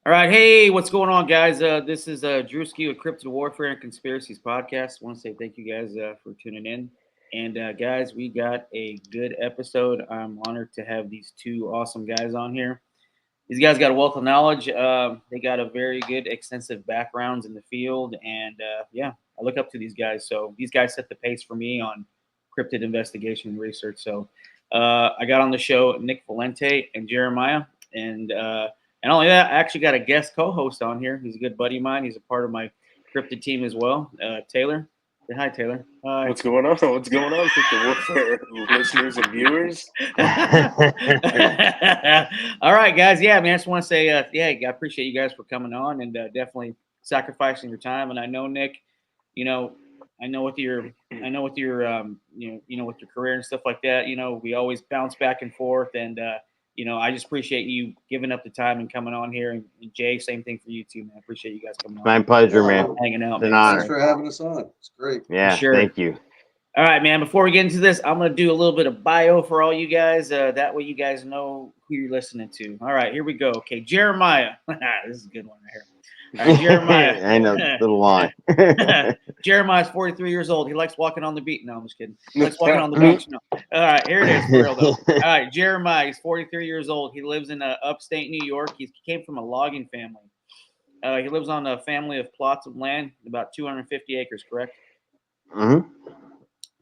All right, hey, what's going on, guys? This is Drewski with Cryptid Warfare and Conspiracies podcast. I want to say thank you guys for tuning in. And guys, we got a good episode. I'm honored to have these two awesome guys on here. These guys got a wealth of knowledge. They got a very good, extensive backgrounds in the field, and yeah, I look up to these guys. So these guys set the pace for me on cryptid investigation and research. So I got on the show Nick Valente and Jeremiah, and not only that, I actually got a guest co-host on here. He's a good buddy of mine. He's a part of my cryptid team as well. Taylor, say hi, Taylor. Hi. What's going on? What's going on, Crypto Warfare listeners and viewers? All right, guys. Yeah, man. I just want to say, yeah, I appreciate you guys for coming on and definitely sacrificing your time. And I know, Nick, you know, I know with your, with your career and stuff like that. We always bounce back and forth, and I just appreciate you giving up the time and coming on here. And Jay, same thing for you too, man. I appreciate you guys coming on, My pleasure, man. hanging out, It's an man. honor. Thanks for having us on. It's great. Yeah, Sure. thank you. All right, man. Before we get into this, I'm going to do a little bit of bio for all you guys. That way you guys know who you're listening to. All right, here we go. Okay, Jeremiah. This is a good one right here. All right, Jeremiah. I know, little line. Jeremiah's 43 years old. He likes walking on the beach. No, I'm just kidding. He likes walking on the beach. No. All right, here it is for real, though. All right, Jeremiah. He's 43 years old. He lives in upstate New York. He came from a logging family. He lives on a family of plots of land, about 250 acres, correct? hmm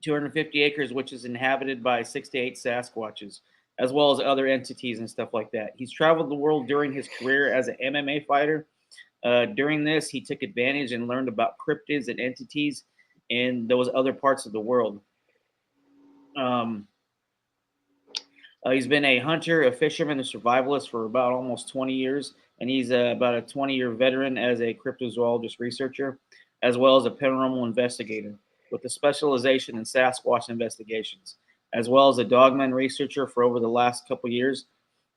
250 acres, which is inhabited by 6 to 8 Sasquatches, as well as other entities and stuff like that. He's traveled the world during his career as an MMA fighter. During this, he took advantage and learned about cryptids and entities in those other parts of the world. Um, he's been a hunter, a fisherman, a survivalist for about almost 20 years, and he's about a 20-year veteran as a cryptozoologist researcher, as well as a paranormal investigator with a specialization in Sasquatch investigations, as well as a dogman researcher for over the last couple years.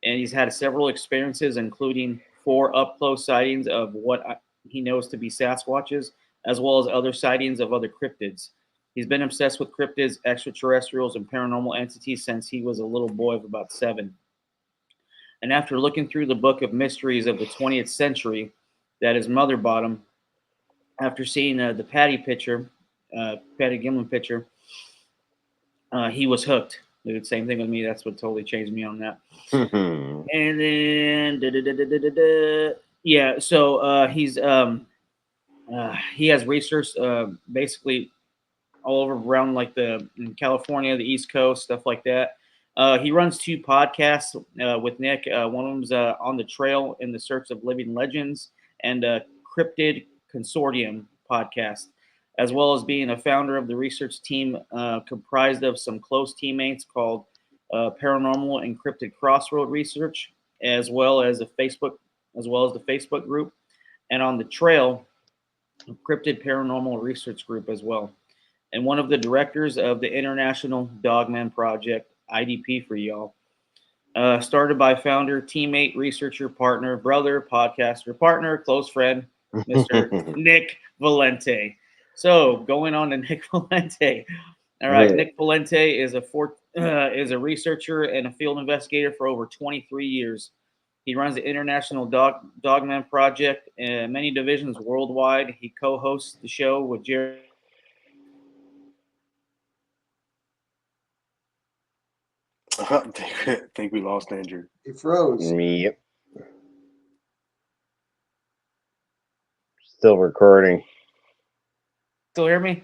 And he's had several experiences, including 4 up-close sightings of what he knows to be Sasquatches, as well as other sightings of other cryptids. He's been obsessed with cryptids, extraterrestrials, and paranormal entities since he was a little boy of about 7. And after looking through the book of mysteries of the 20th century that his mother bought him, after seeing the Patty Gimlin picture, he was hooked. Dude, same thing with me. That's what totally changed me on that. And then, yeah. So he has research basically all over around like in California, the East Coast, stuff like that. He runs 2 podcasts with Nick. One of them's On the Trail in the Search of Living Legends, and Cryptid Consortium podcast, as well as being a founder of the research team comprised of some close teammates called Paranormal and Cryptid Crossroad Research, as well as the Facebook group, and On the Trail, Cryptid Paranormal Research Group as well, and one of the directors of the International Dogman Project, IDP for y'all. Started by founder, teammate, researcher, partner, brother, podcaster, partner, close friend, Mr. Nick Valente. So going on to Nick Valente. All right, Yeah. Nick Valente is a researcher and a field investigator for over 23 years. He runs the International Dogman Project in many divisions worldwide. He co-hosts the show with Jerry. I think we lost Andrew. He froze. Yep. Still recording. Still hear me?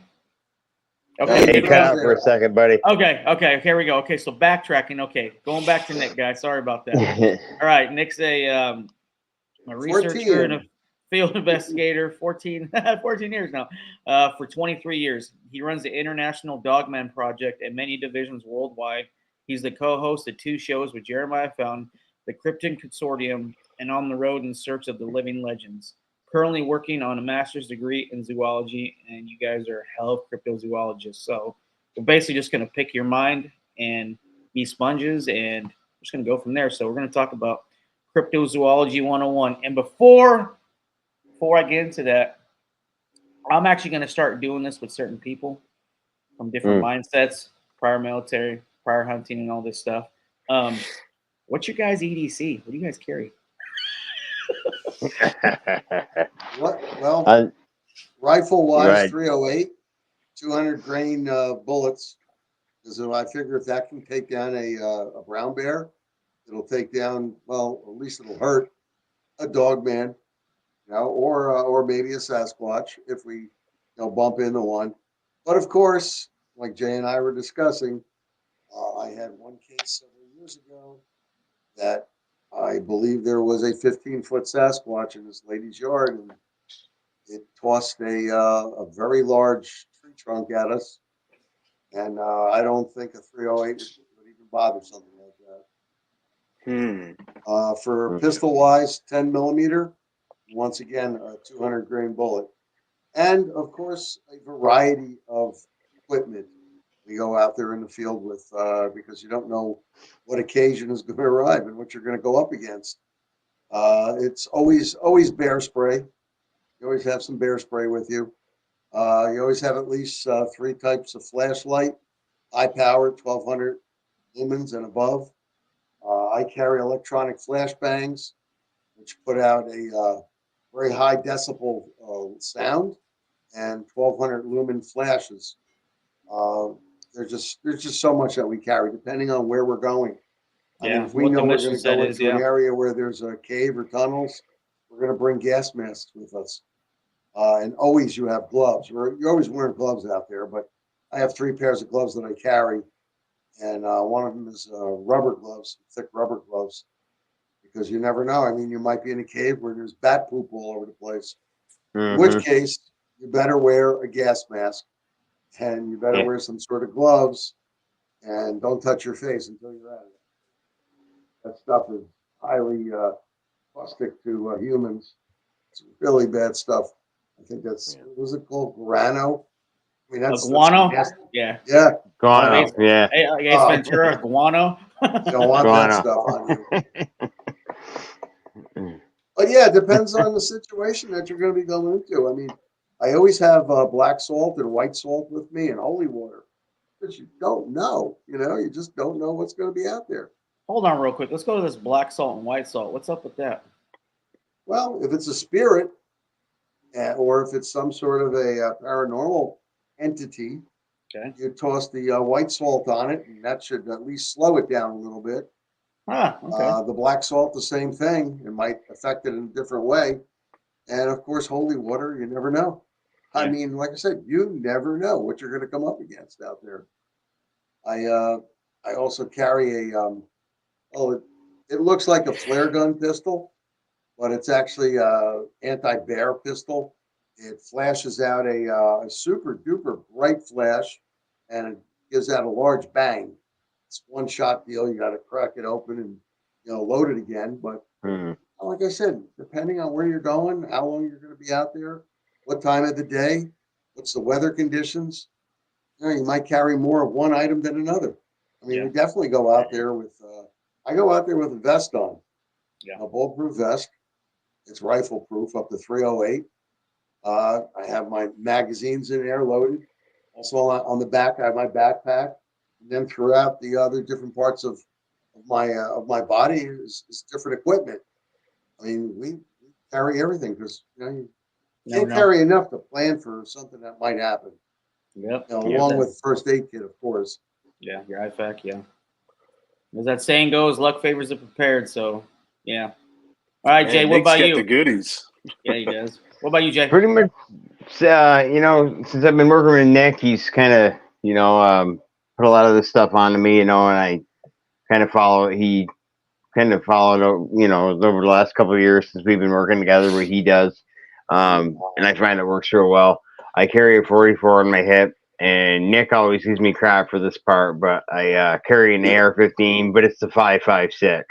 Yeah, Hey, Okay. cut out for a second, buddy. Okay, here we go. Okay, so backtracking. Okay, going back to Nick, guys. Sorry about that. All right, Nick's a researcher 14. and a field investigator, 14 years now, for 23 years. He runs the International Dogman Project and many divisions worldwide. He's the co-host of 2 shows with Jeremiah Fountain, the Cryptid Consortium, and On the Road in Search of the Living Legends. Currently working on a master's degree in zoology, and you guys are hell of cryptozoologists. So we're basically just going to pick your mind and be sponges, and we're just going to go from there. So we're going to talk about Cryptozoology 101. And before I get into that, I'm actually going to start doing this with certain people from different mindsets, prior military, prior hunting, and all this stuff. What's your guys' EDC? What do you guys carry? What? Well, Uh, rifle wise, right. 308, 200 grain bullets. Because I figure if that can take down a brown bear, it'll take down, well, at least it'll hurt a dog man, or maybe a Sasquatch if we bump into one. But of course, like Jay and I were discussing, I had one case several years ago that I believe there was a 15-foot Sasquatch in this lady's yard, and it tossed a very large tree trunk at us. And I don't think a 308 would even bother something like that. For Mhm. pistol wise, 10 millimeter, once again, a 200 grain bullet. And of course, a variety of equipment we go out there in the field with because you don't know what occasion is going to arrive and what you're going to go up against. It's always bear spray. You always have some bear spray with you. You always have at least three types of flashlight, high powered, 1200 lumens and above. I carry electronic flashbangs, which put out a very high decibel sound, and 1200 lumen flashes. Uh, there's just so much that we carry, depending on where we're going. I mean, Yeah, if we what the know we're mission going to set go is, into an yeah. area where there's a cave or tunnels, we're going to bring gas masks with us. And always you have gloves. You're always wearing gloves out there, but I have three pairs of gloves that I carry, and one of them is rubber gloves, thick rubber gloves, because you never know. I mean, you might be in a cave where there's bat poop all over the place. In which Mhm. case, you better wear a gas mask, and you better Yeah. wear some sort of gloves, and don't touch your face until you're out of it. That stuff is highly caustic to humans. It's really bad stuff. I think that's, Yeah. what was it called? Guarano? I mean, that's Guano? nasty. Yeah. Yeah. Guano. Ace, Yeah. Ace Ventura, guano. You don't want that Guano. stuff on you. But yeah, it depends on the situation that you're going to be going into. I mean, I always have black salt and white salt with me and holy water, because you don't know. You just don't know what's going to be out there. Hold on real quick. Let's go to this black salt and white salt. What's up with that? Well, if it's a spirit, or if it's some sort of a paranormal entity, Okay. you toss the white salt on it, and that should at least slow it down a little bit. Okay. The black salt, the same thing. It might affect it in a different way. And of course, holy water, you never know. I Yeah. mean, like I said, you never know what you're going to come up against out there. I also carry it looks like a flare gun pistol, but it's actually a anti-bear pistol. It flashes out a super duper bright flash, and it gives out a large bang. It's one shot deal. You got to crack it open and load it again. But Mhm. like I said, depending on where you're going, how long you're going to be out there, what time of the day, what's the weather conditions, you might carry more of one item than another. I mean, Yeah. we definitely go out there with. I go out there with a vest on, Yeah. a bulletproof vest. It's rifle proof up to 308. I have my magazines in there loaded. Also on the back, I have my backpack. And then throughout the other different parts of my body is different equipment. I mean, we carry everything because you Never can't know. carry enough to plan for something that might happen. Yep. Along with first aid kit, of course. Yeah, your IFAC, yeah. As that saying goes, luck favors the prepared. So, yeah. All right, Jay, Man, what Nick's about got you? the goodies. Yeah, he does. What about you, Jay? Pretty much, since I've been working with Nick, he's kind of, put a lot of this stuff onto me, and I kind of follow. He kind of followed, over the last couple of years since we've been working together, what he does, and I find it works real well. I carry a 44 on my hip, and Nick always gives me crap for this part, but I carry an AR-15, but it's the 5.56,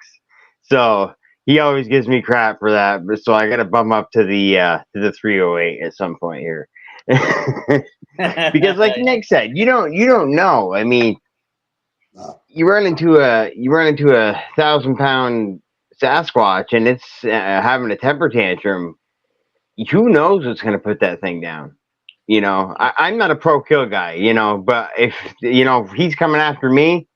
so he always gives me crap for that. But so I got to bump up to the 308 at some point here, because like Nick said, you don't know. I mean, you run into a 1,000-pound Sasquatch, and it's having a temper tantrum. Who knows what's going to put that thing down? I'm not a pro kill guy, but if he's coming after me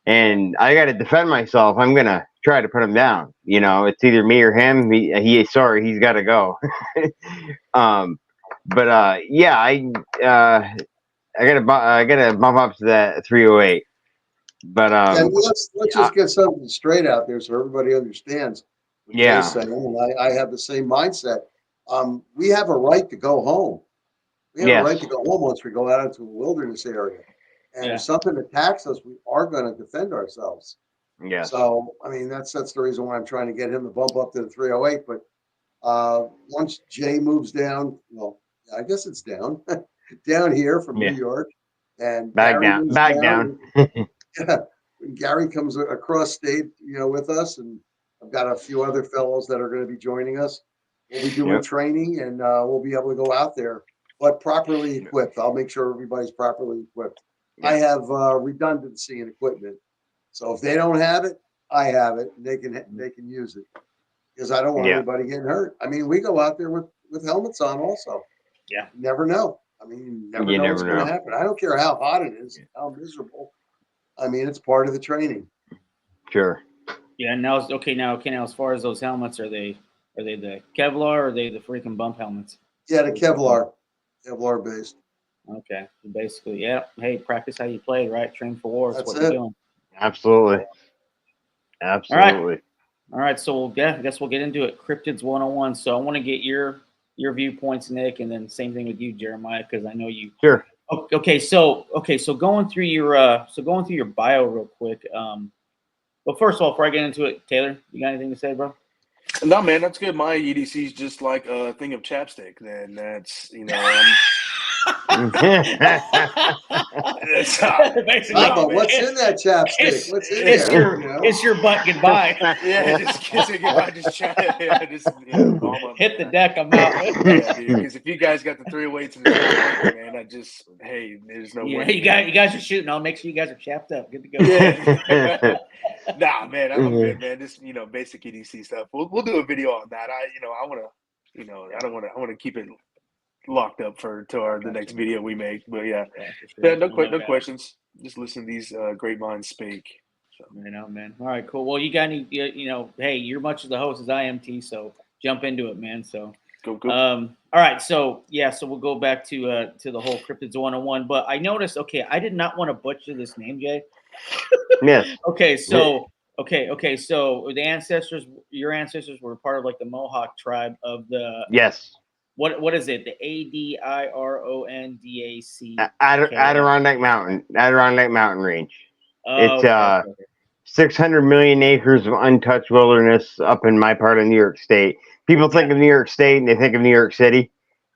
and I got to defend myself, I'm gonna try to put him down. You know, it's either me or him. Sorry, he's got to go. But yeah, I gotta bump up to that 308. But And let's I- just get something straight out there so everybody understands what Yeah. Jay's saying. And I have the same mindset. We have a right to go home. We have a right yes, to go home once we go out into a wilderness area. And Yeah. if something attacks us, we are going to defend ourselves. yes, So, I mean, that's the reason why I'm trying to get him to bump up to the 308. But once Jay moves down, well, I guess it's down, down here from New yeah. York, and Back Gary down, moves back down. down. Yeah, when Gary comes across state, with us, and I've got a few other fellows that are going to be joining us. We'll be doing Yep. training, and we'll be able to go out there, but properly equipped. I'll make sure everybody's properly equipped. I have redundancy in equipment, so if they don't have it, I have it. And they can use it because I don't want Yeah. anybody getting hurt. I mean, we go out there with helmets on, also. Yeah. You never know. I mean, you never You know never what's going know. to happen. I don't care how hot it is, how miserable. I mean, it's part of the training. Sure. Yeah. Now, okay. Now, as far as those helmets, are they the Kevlar or are they the freaking bump helmets? Yeah, the Kevlar based. Okay. Basically, yeah. Hey, practice how you play, right? Train for war. That's That's what you're it. doing. Absolutely. Absolutely. All right. So I guess we'll get into it. Cryptids 101. So I want to get your viewpoints, Nick, and then same thing with you, Jeremiah, because I know you. Sure. Okay. So going through your bio real quick. But first of all, before I get into it, Taylor, you got anything to say, bro? No, man, that's good. My EDC is just like a thing of chapstick. Then that's that's Basically, But what's in that chapstick? What's in there? It's your butt goodbye. yeah, just kissing if I just chat. Yeah, calm up, Hit the man. deck. I'm out. Yeah, dude. Because if you guys got the 308s and it's not working, man, there's no Yeah, working. you guys are shooting. I'll make sure you guys are chapped up. Good to go. Yeah. Nah, man, I'm good, man. Just basic EDC stuff. We'll do a video on that. I want to, I want to keep it locked up till the next video we make. But yeah, no questions. Just listen to these great minds speak. So. Right out, man. All right, cool. Well, you got any? Hey, you're much of the host as I am, T. So jump into it, man. So. Go. All right, so we'll go back to the whole Cryptids 101. But I noticed, I did not want to butcher this name, Jay. Yes. Okay, so your ancestors were part of like the Mohawk tribe of the Yes. what is it? The Adirondack. Adirondack Mountain Range. Oh, It's 600 million acres of untouched wilderness up in my part of New York State. People think of New York State and they think of New York City.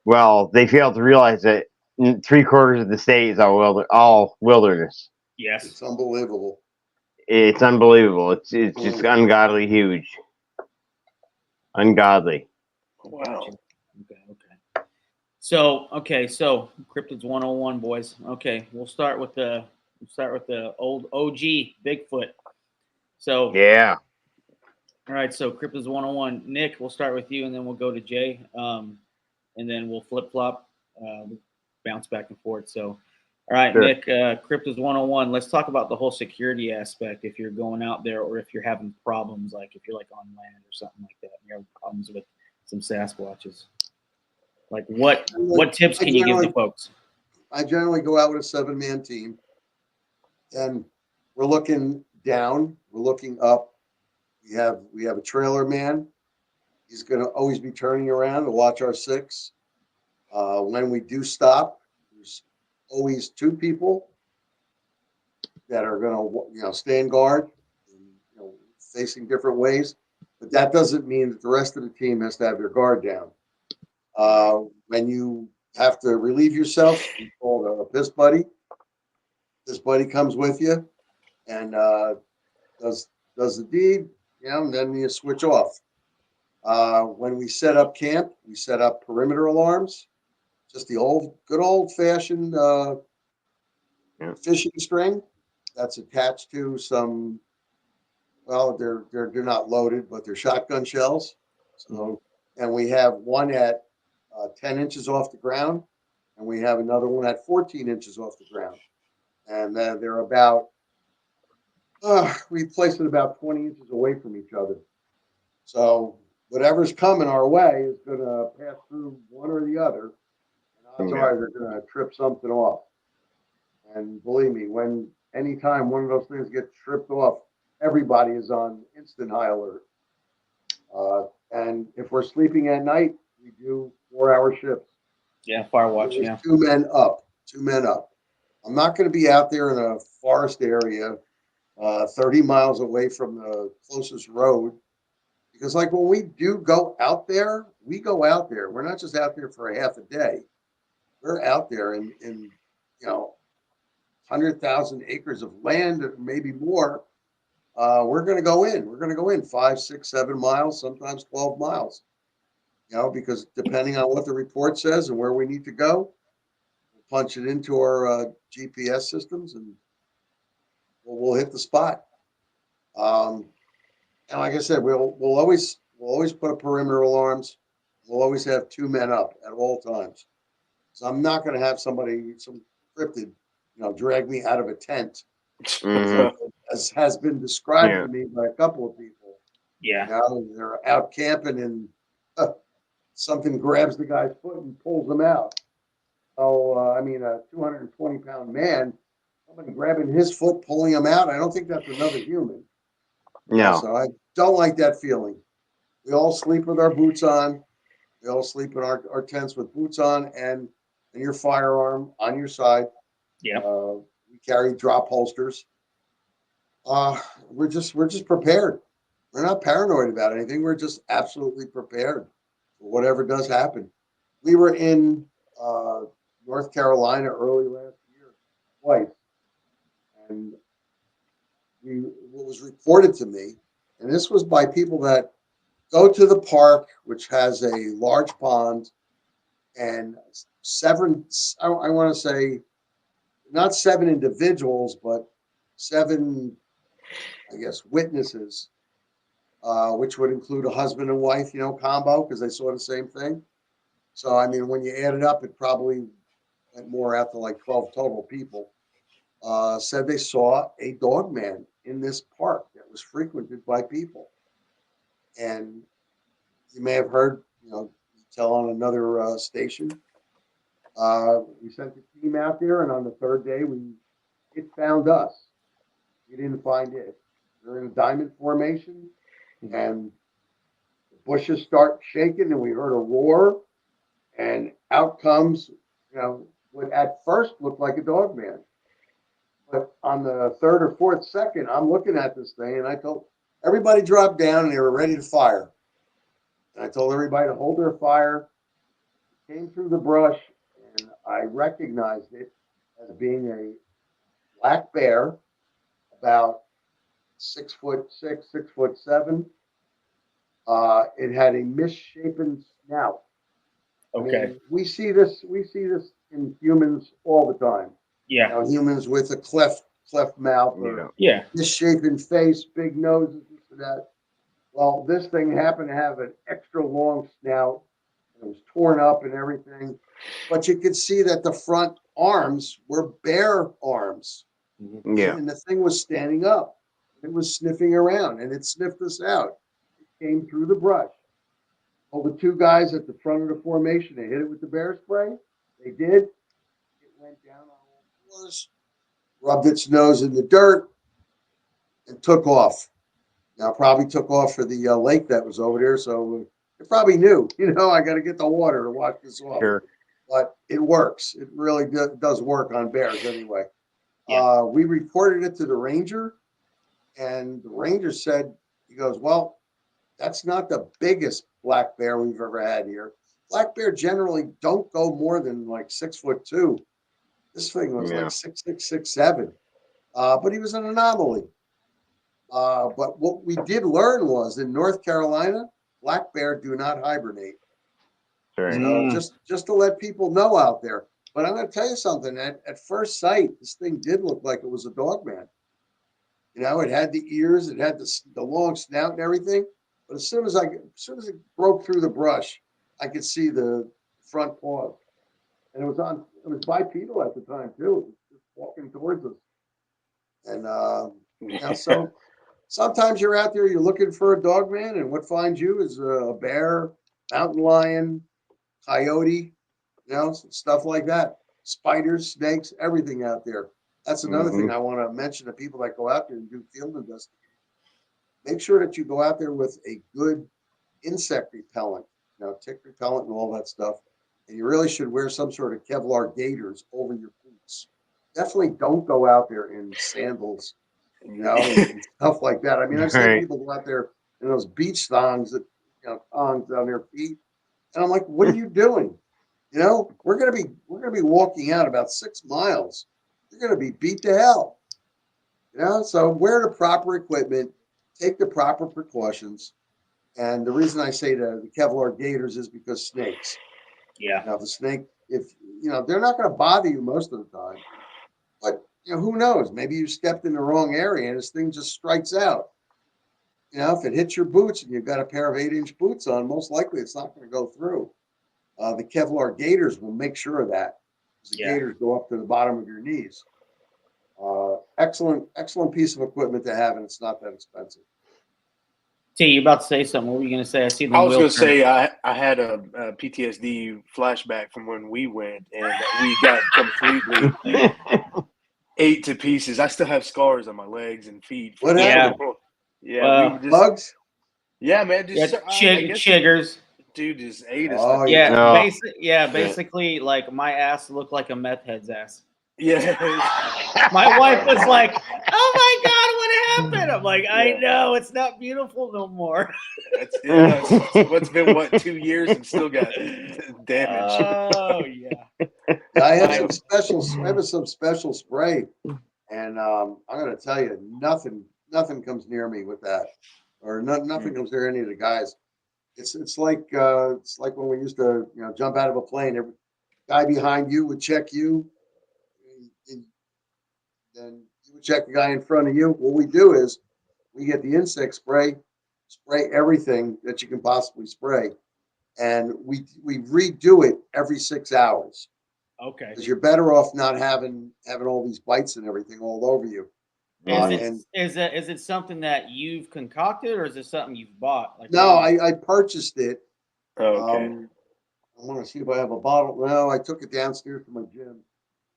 Well, they fail to realize that 3/4 of the state is all wilderness. Yes, It's unbelievable. It's unbelievable. It's just ungodly huge. Ungodly. Wow. Okay. So Cryptids 101, boys. Okay, we'll start with the old OG Bigfoot. So yeah. All right, so Cryptids 101. Nick, we'll start with you, and then we'll go to Jay, and then we'll flip flop, bounce back and forth. So, all right, Sure. Nick, Cryptids 101. Let's talk about the whole security aspect. If you're going out there, or if you're having problems, like if you're like on land or something like that, and you're having problems with some Sasquatches. Like what tips can you give the folks? I generally go out with a 7-man team, and we're looking down, we're looking up. We have a trailer man. He's going to always be turning around to watch our 6. When we do stop, there's always 2 people that are going to stand guard, and, facing different ways. But that doesn't mean that the rest of the team has to have their guard down. When you have to relieve yourself, you call a piss buddy. This buddy comes with you and does the deed, and then you switch off. When we set up camp, we set up perimeter alarms, just the good old fashioned fishing string that's attached to some. Well, they're not loaded, but they're shotgun shells. So, and we have one at 10 inches off the ground, and we have another one at 14 inches off the ground, and they're about We placed it about 20 inches away from each other. So whatever's coming our way is going to pass through one or the other. And odds are they're going to trip something off. And believe me, when anytime one of those things gets tripped off, everybody is on instant high alert. And if we're sleeping at night, we do 4-hour shifts. Yeah, fire watch. There's Yeah. 2 men up, 2 men up. I'm not going to be out there in a forest area, 30 miles away from the closest road. Because like when we do go out there, we go out there. We're not just out there for a half a day. We're out there in 100,000 acres of land, or maybe more. We're going to go in. We're going to go in 5, 6, 7 miles, sometimes 12 miles. Because depending on what the report says and where we need to go, we'll punch it into our GPS systems and we'll hit the spot. And like I said, we'll always put up perimeter alarms. We'll always have 2 men up at all times. So I'm not going to have some cryptid, drag me out of a tent, as has been described to me by a couple of people. Yeah. They're out camping and something grabs the guy's foot and pulls him out. Oh, a 220-pound man, somebody grabbing his foot, pulling him out. I don't think that's another human. No. So I don't like that feeling. We all sleep with our boots on. We all sleep in our tents with boots on and your firearm on your side. Yeah. We carry drop holsters. We're just prepared. We're not paranoid about anything. We're just absolutely prepared for whatever does happen. We were in North Carolina early last year twice, and what was reported to me, and this was by people that go to the park, which has a large pond, and I want to say, not 7 individuals, but 7, I guess, witnesses, which would include a husband and wife, combo, because they saw the same thing. So, when you add it up, it probably went more out to like 12 total people. Said they saw a dog man in this park that was frequented by people. And you may have heard, tell on another station. We sent the team out there, and on the 3rd day, it found us. We didn't find it. We're in a diamond formation, and the bushes start shaking, and we heard a roar, and out comes, what at first looked like a dog man. But on the 3rd or 4th second, I'm looking at this thing, and I told everybody drop down, and they were ready to fire. And I told everybody to hold their fire. It came through the brush, and I recognized it as being a black bear, about 6'6", 6'7". It had a misshapen snout. Okay. We see this in humans all the time. Yeah. Humans with a cleft mouth or Yeah. misshapen face, big noses, this and that. Well, this thing happened to have an extra long snout. It was torn up and everything, but you could see that the front arms were bear arms. Yeah. And the thing was standing up. It was sniffing around, and it sniffed us out. It came through the brush. Well, the 2 guys at the front of the formation, they hit it with the bear spray. They did. It went down on all fours, rubbed its nose in the dirt, and took off. Now, probably took off for the lake that was over there, so it probably knew, I got to get the water to wash this off. Sure. But it works. It really does work on bears anyway. Yeah. We reported it to the ranger, and the ranger said, he goes, well, that's not the biggest black bear we've ever had here. Black bear generally don't go more than like 6'2". This thing was like 6'6", 6'7". But he was an anomaly. But what we did learn was in North Carolina, black bear do not hibernate. Right. So just to let people know out there. But I'm going to tell you something. At first sight, this thing did look like it was a dog man. It had the ears, it had the long snout and everything. But as soon as it broke through the brush, I could see the front paws, and it was bipedal at the time too. It was just walking towards us, and Now, so sometimes you're out there, you're looking for a dog, man, and what finds you is a bear, mountain lion, coyote, stuff like that. Spiders, snakes, everything out there. That's another thing I want to mention to people that go out there and do field investigation. Make sure that you go out there with a good insect repellent, tick repellent and all that stuff. And you really should wear some sort of Kevlar gaiters over your boots. Definitely don't go out there in sandals, and stuff like that. I mean, I've seen people go out there in those beach thongs that, thongs on their feet. And I'm like, what are you doing? We're gonna be walking out about 6 miles. You're gonna be beat to hell. So wear the proper equipment, take the proper precautions. And the reason I say the Kevlar gaiters is because snakes. Yeah. Now the snake, if they're not gonna bother you most of the time, but who knows? Maybe you stepped in the wrong area and this thing just strikes out. If it hits your boots and you've got a pair of 8-inch boots on, most likely it's not going to go through. The Kevlar gaiters will make sure of that. The gaiters go up to the bottom of your knees. Excellent piece of equipment to have, and it's not that expensive. T, you about to say something? What were you going to say? I see the. I was going to say I had a PTSD flashback from when we went, and we got completely ate to pieces. I still have scars on my legs and feet. What happened? Yeah, we just, bugs. Yeah, man, just chiggers. Dude just ate us. Oh, Basically, like my ass looked like a meth head's ass. Yeah. My wife was like, "Oh my God, what happened?" I'm like, "I know, it's not beautiful no more." What's been 2 years and still got damage. Oh yeah. I have some special spray, and I'm gonna tell you, nothing comes near me with that, or nothing comes near any of the guys. It's like when we used to jump out of a plane. Every guy behind you would check you, and then you would check the guy in front of you. What we do is we get the insect spray everything that you can possibly spray, and we redo it every 6 hours. Okay. Because you're better off not having all these bites and everything all over you. Is it something that you've concocted, or is it something you've bought? No, I purchased it. Okay. I want to see if I have a bottle. No, I took it downstairs to my gym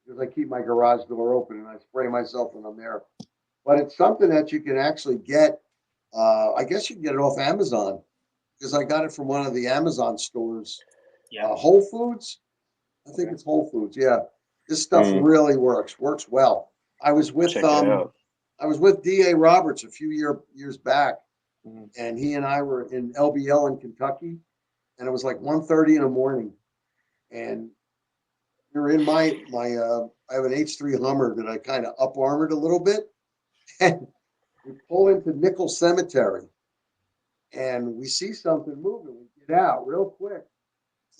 because I keep my garage door open and I spray myself when I'm there. But it's something that you can actually get. I guess you can get it off Amazon because I got it from one of the Amazon stores. Yeah. Whole Foods. I think it's Whole Foods. Yeah, this stuff really works well. I was with D.A. Roberts a few years back, and he and I were in LBL in Kentucky, and it was like 1:30 in the morning, and we were in my I have an H3 Hummer that I kind of up armored a little bit, and we pull into Nickel Cemetery, and we see something moving. We get out real quick,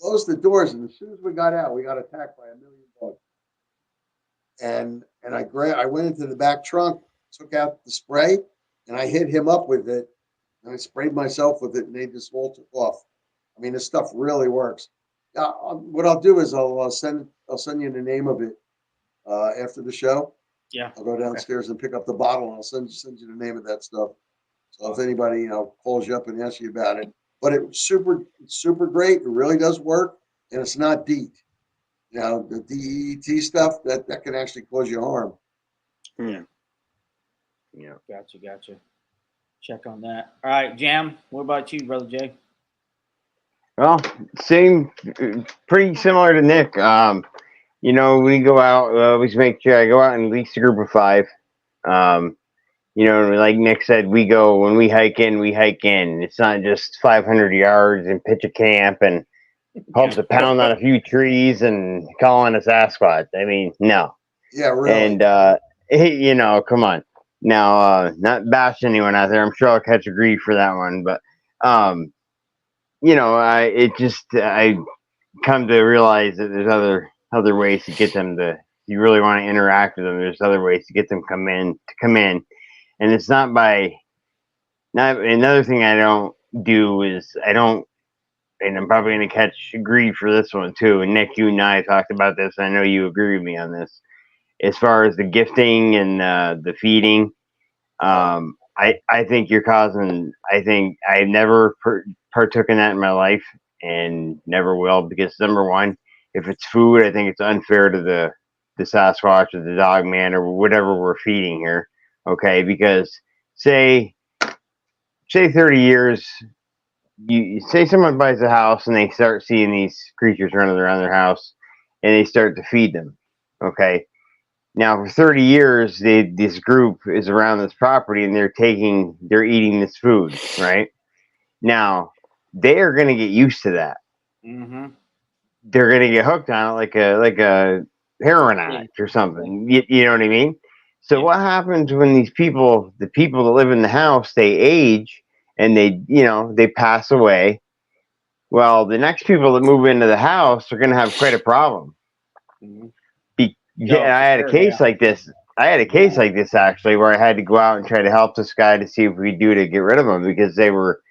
close the doors, and as soon as we got out, we got attacked by a million bugs. And I went into the back trunk, took out the spray, and I hit him up with it, and I sprayed myself with it, and they just all took off. I mean, this stuff really works. What I'll do is I'll send you the name of it after the show. Yeah. I'll go downstairs and pick up the bottle, and I'll send you the name of that stuff. So if anybody calls you up and asks you about it, but it's super great. It really does work, and it's not DEET. The DEET stuff that can actually cause you harm. Yeah. Gotcha. Check on that. All right, Jam. What about you, Brother Jay? Well, same, pretty similar to Nick. We go out, we always make sure I go out and lease a group of 5. Like Nick said, when we hike in. It's not just 500 yards and pitch a camp and hope to pound on a few trees and call on a Sasquatch. I mean, no. Yeah, really. And, come on. Now, not bash anyone out there. I'm sure I'll catch a grief for that one. But, I come to realize that there's other ways to get them to, if you really want to interact with them, there's other ways to get them to come in. And it's not another thing I don't do is and I'm probably going to catch grief for this one too. And Nick, you and I talked about this. I know you agree with me on this. As far as the gifting and the feeding, I think you're causing. I think I've never partook in that in my life, and never will, because number one, if it's food, I think it's unfair to the Sasquatch or the dog man or whatever we're feeding here. Okay, because say 30 years, you say someone buys a house and they start seeing these creatures running around their house, and they start to feed them. Okay, now, for 30 years, this group is around this property and they're eating this food, right? Now, they are going to get used to that. Mm-hmm. They're going to get hooked on it like a heroin addict or something. You know what I mean? So, Yeah. what happens when the people that live in the house, they age and they pass away? Well, the next people that move into the house are going to have quite a problem. Mm-hmm. Yeah, For I had a sure, case yeah. like this. I had a case like this actually, where I had to go out and try to help this guy to see if we do to get rid of them, because they were.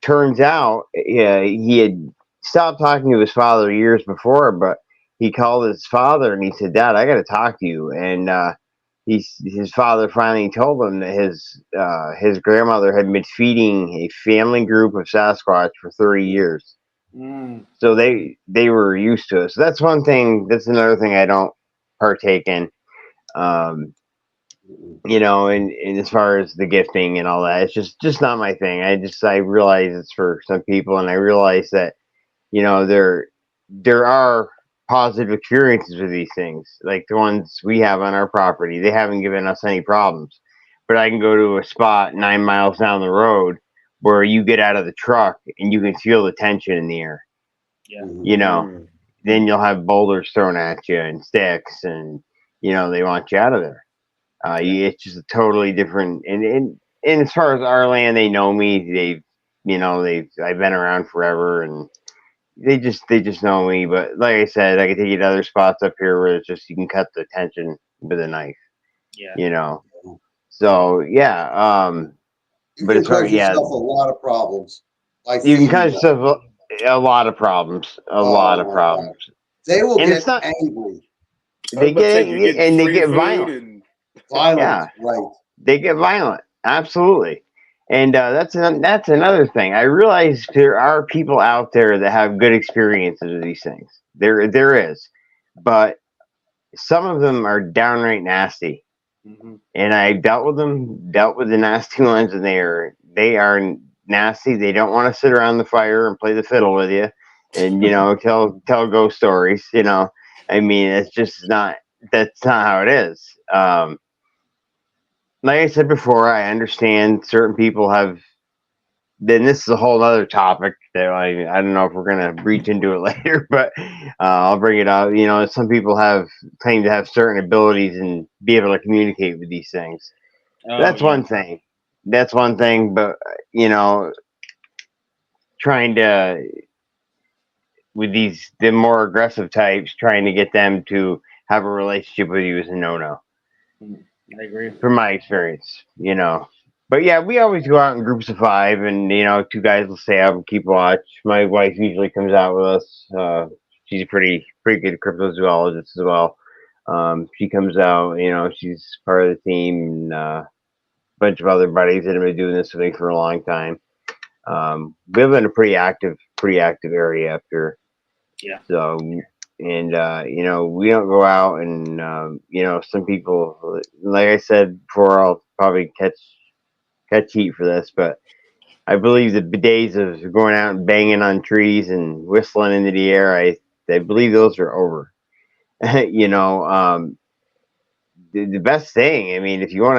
Turns out, he had stopped talking to his father years before, but he called his father and he said, "Dad, I got to talk to you." And his father finally told him that his grandmother had been feeding a family group of Sasquatch for 30 years. Mm. So they were used to it. So that's one thing. That's another thing I don't partake in. Um, and as far as the gifting and all that, it's just not my thing. I realize it's for some people, and I realize that there are positive experiences with these things, like the ones we have on our property. They haven't given us any problems, but I can go to a spot 9 miles down the road where you get out of the truck and you can feel the tension in the air. Yeah. You know, then you'll have boulders thrown at you and sticks, and they want you out of there. It's just a totally different. And as far as our land, they know me. I've been around forever, and they just know me. But like I said, I can take you to other spots up here where it's just you can cut the tension with a knife. Yeah. So yeah. You But can as far cause yeah, yourself a lot of problems by you can feeding cut them. yourself a lot of problems. A lot Oh of my God. problems. They will And it's get not. angry, I was They about to get say you're getting and they free get food violent. and violent, Yeah. right? They get violent, absolutely, and that's another thing. I realize there are people out there that have good experiences with these things. There is, but some of them are downright nasty, Mm-hmm. and I dealt with the nasty ones, and they are nasty. They don't want to sit around the fire and play the fiddle with you, and tell ghost stories. I mean, it's just not. That's not how it is. Like I said before, I understand certain people have. Then this is a whole other topic that I don't know if we're gonna reach into it later, but I'll bring it up. Some people claim to have certain abilities and be able to communicate with these things. Oh That's yeah. one thing. That's one thing, but you know, trying to with the more aggressive types, trying to get them to have a relationship with you is a no-no. I agree. From my experience. But yeah, we always go out in groups of five, and two guys will stay out and keep watch. My wife usually comes out with us. She's a pretty good cryptozoologist as well. She comes out. She's part of the team, and a bunch of other buddies that have been doing this with me for a long time. We live in a pretty active area up here. Yeah. So, and we don't go out, and some people, like I said before, I'll probably catch heat for this, but I believe the days of going out and banging on trees and whistling into the air, I believe those are over. The best thing, I mean, if you're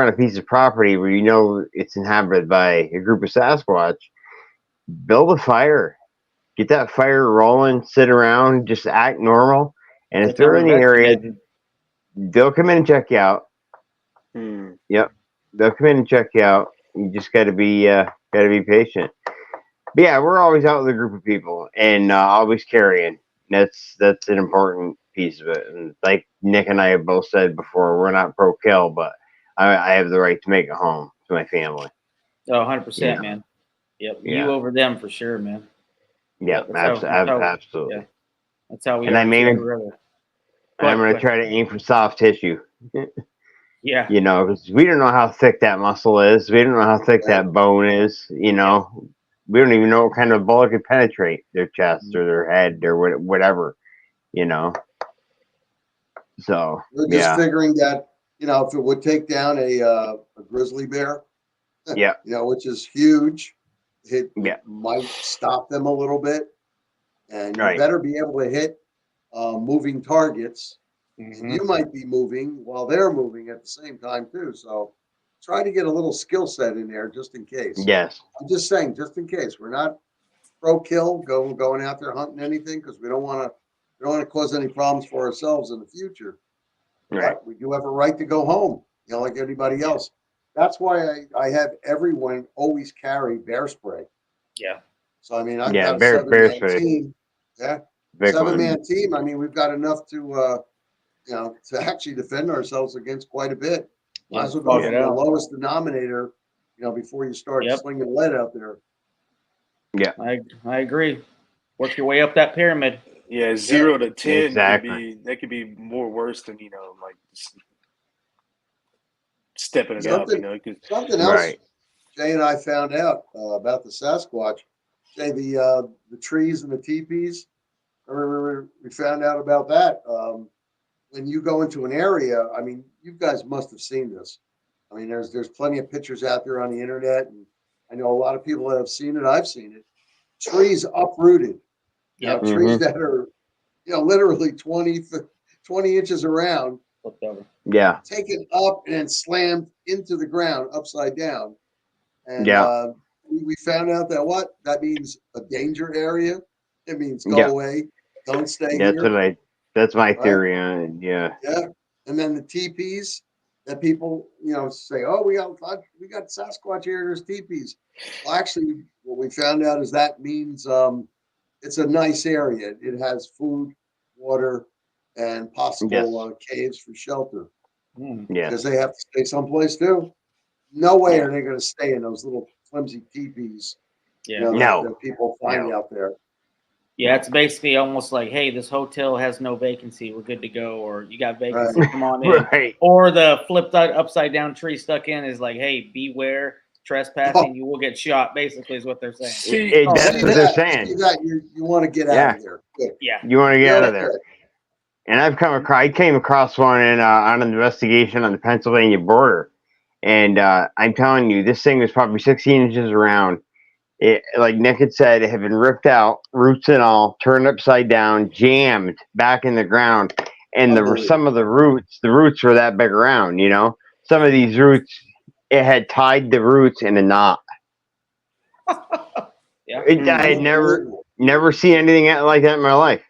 on a piece of property where it's inhabited by a group of Sasquatch, build a fire. Get that fire rolling, sit around, just act normal. And if That's how they're we in the area, investigate. they'll come in and check you out. Hmm. Yep, they'll come in and check you out. You just got to be patient. But yeah, we're always out with a group of people, and always carrying. That's an important piece of it. And like Nick and I have both said before, we're not pro kill, but I have the right to make it home to my family. Oh, 100%, Yeah, man. Yep. You yeah, over them for sure, man. yeah, Yep. absolutely. Yeah. That's how we And are too. We're rather. Go I'm ahead. gonna try to aim for soft tissue. Yeah. You know, because we don't know how thick that muscle is. We don't know how thick Yeah. that bone is. You know, we don't even know what kind of bullet could penetrate their chest or their head or whatever. You know, so We're just yeah, figuring that, if it would take down a grizzly bear, yeah, which is huge, it yeah, might stop them a little bit. And you right, better be able to hit moving targets. And Mhm. you might be moving while they're moving at the same time, too. So try to get a little skill set in there just in case. yes, I'm just saying, just in case. We're not pro kill, going out there hunting anything because we don't want to cause any problems for ourselves in the future. right, But we do have a right to go home, like anybody else. That's why I have everyone always carry bear spray. Yeah. So I mean, I've yeah. got a Bear 7-man spray, team. Yeah, big one. 7-man team. I mean, we've got enough to actually defend ourselves against quite a bit. Might Yeah. as well go Bug from it the out. lowest denominator, before you start Yep. slinging lead out there. Yeah, I agree. Work your way up that pyramid. Yeah, 0 to 10 exactly. could be more worse than like stepping it up. Something, 'Cause something else Right. Jay and I found out about the Sasquatch. Jay, the trees and the teepees. Remember we found out about that. When you go into an area, I mean, you guys must have seen this. I mean, there's plenty of pictures out there on the internet, and I know a lot of people that have seen it. I've seen it. Trees uprooted. Yep. Trees Mm-hmm. that are, literally 20 inches around, Flipped over. Yeah, taken up and slammed into the ground upside down. And yeah, we found out that means a danger area. It means go yeah. away, don't stay That's here, what That's my right? theory on it. Yeah, Yeah. And then the teepees that people, say, oh, we got Sasquatch here. There's teepees. Well, actually, what we found out is that means it's a nice area. It has food, water, and yes, possible caves for shelter Mm. because yes, they have to stay someplace too. No way yeah. are they going to stay in those little flimsy teepees, Yeah. No, that people find no. out there. Yeah, it's basically almost like, hey, this hotel has no vacancy. We're good to go. Or you got vacancy, Right. come on in. Right. Or the flipped upside down tree stuck in is like, hey, beware trespassing. You will get shot, basically, is what they're saying. see, Oh, That's See what they're that? saying. See that? You want to get out Yeah, of there. Good. yeah. you want to get out Real of there. good. And I came across one on an investigation on the Pennsylvania border, and I'm telling you, this thing was probably 16 inches around. It, like Nick had said, it had been ripped out, roots and all, turned upside down, jammed back in the ground, and some of the roots were that big around. Some of these roots, it had tied the roots in a knot. Yeah. I had Unbelievable. never seen anything like that in my life.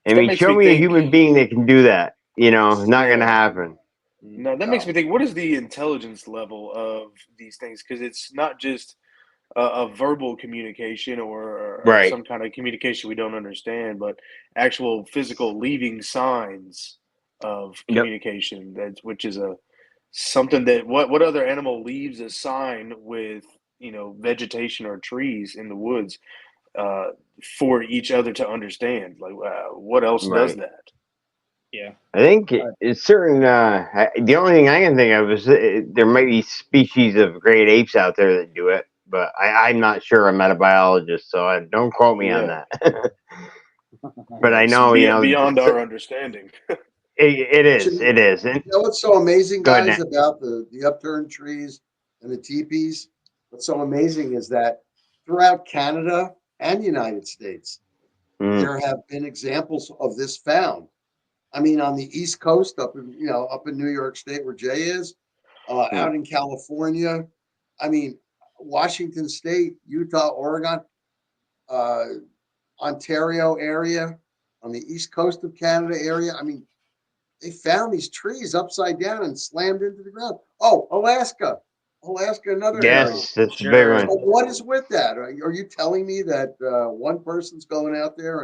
I that mean, makes show me me a think. human being that can do that. Not gonna Yeah. happen. No, that makes me think. What is the intelligence level of these things? Because it's not just a verbal communication or Right. some kind of communication we don't understand, but actual physical leaving signs of Yep. communication. Which is something that what other animal leaves a sign with vegetation or trees in the woods uh, for each other to understand? Like what else does Right. that? Yeah. I think it's certain. The only thing I can think of is there might be species of great apes out there that do it, but I'm not sure. I'm not a biologist, so don't quote me on Yeah, that. But I it's know, beyond our understanding. it But is. It is. And what's so amazing, go ahead, guys, Nick. about the upturned trees and the teepees? What's so amazing is that throughout Canada and the United States, Mm, there have been examples of this found. I mean, on the East Coast, up in New York State where Jay is, mm. out in California. I mean, Washington State, Utah, Oregon, uh, Ontario area, on the East Coast of Canada area. I mean, they found these trees upside down and slammed into the ground. Oh, Alaska, another area. Yes, that's a big Sure. one. So what is with that? Are you telling me that one person's going out there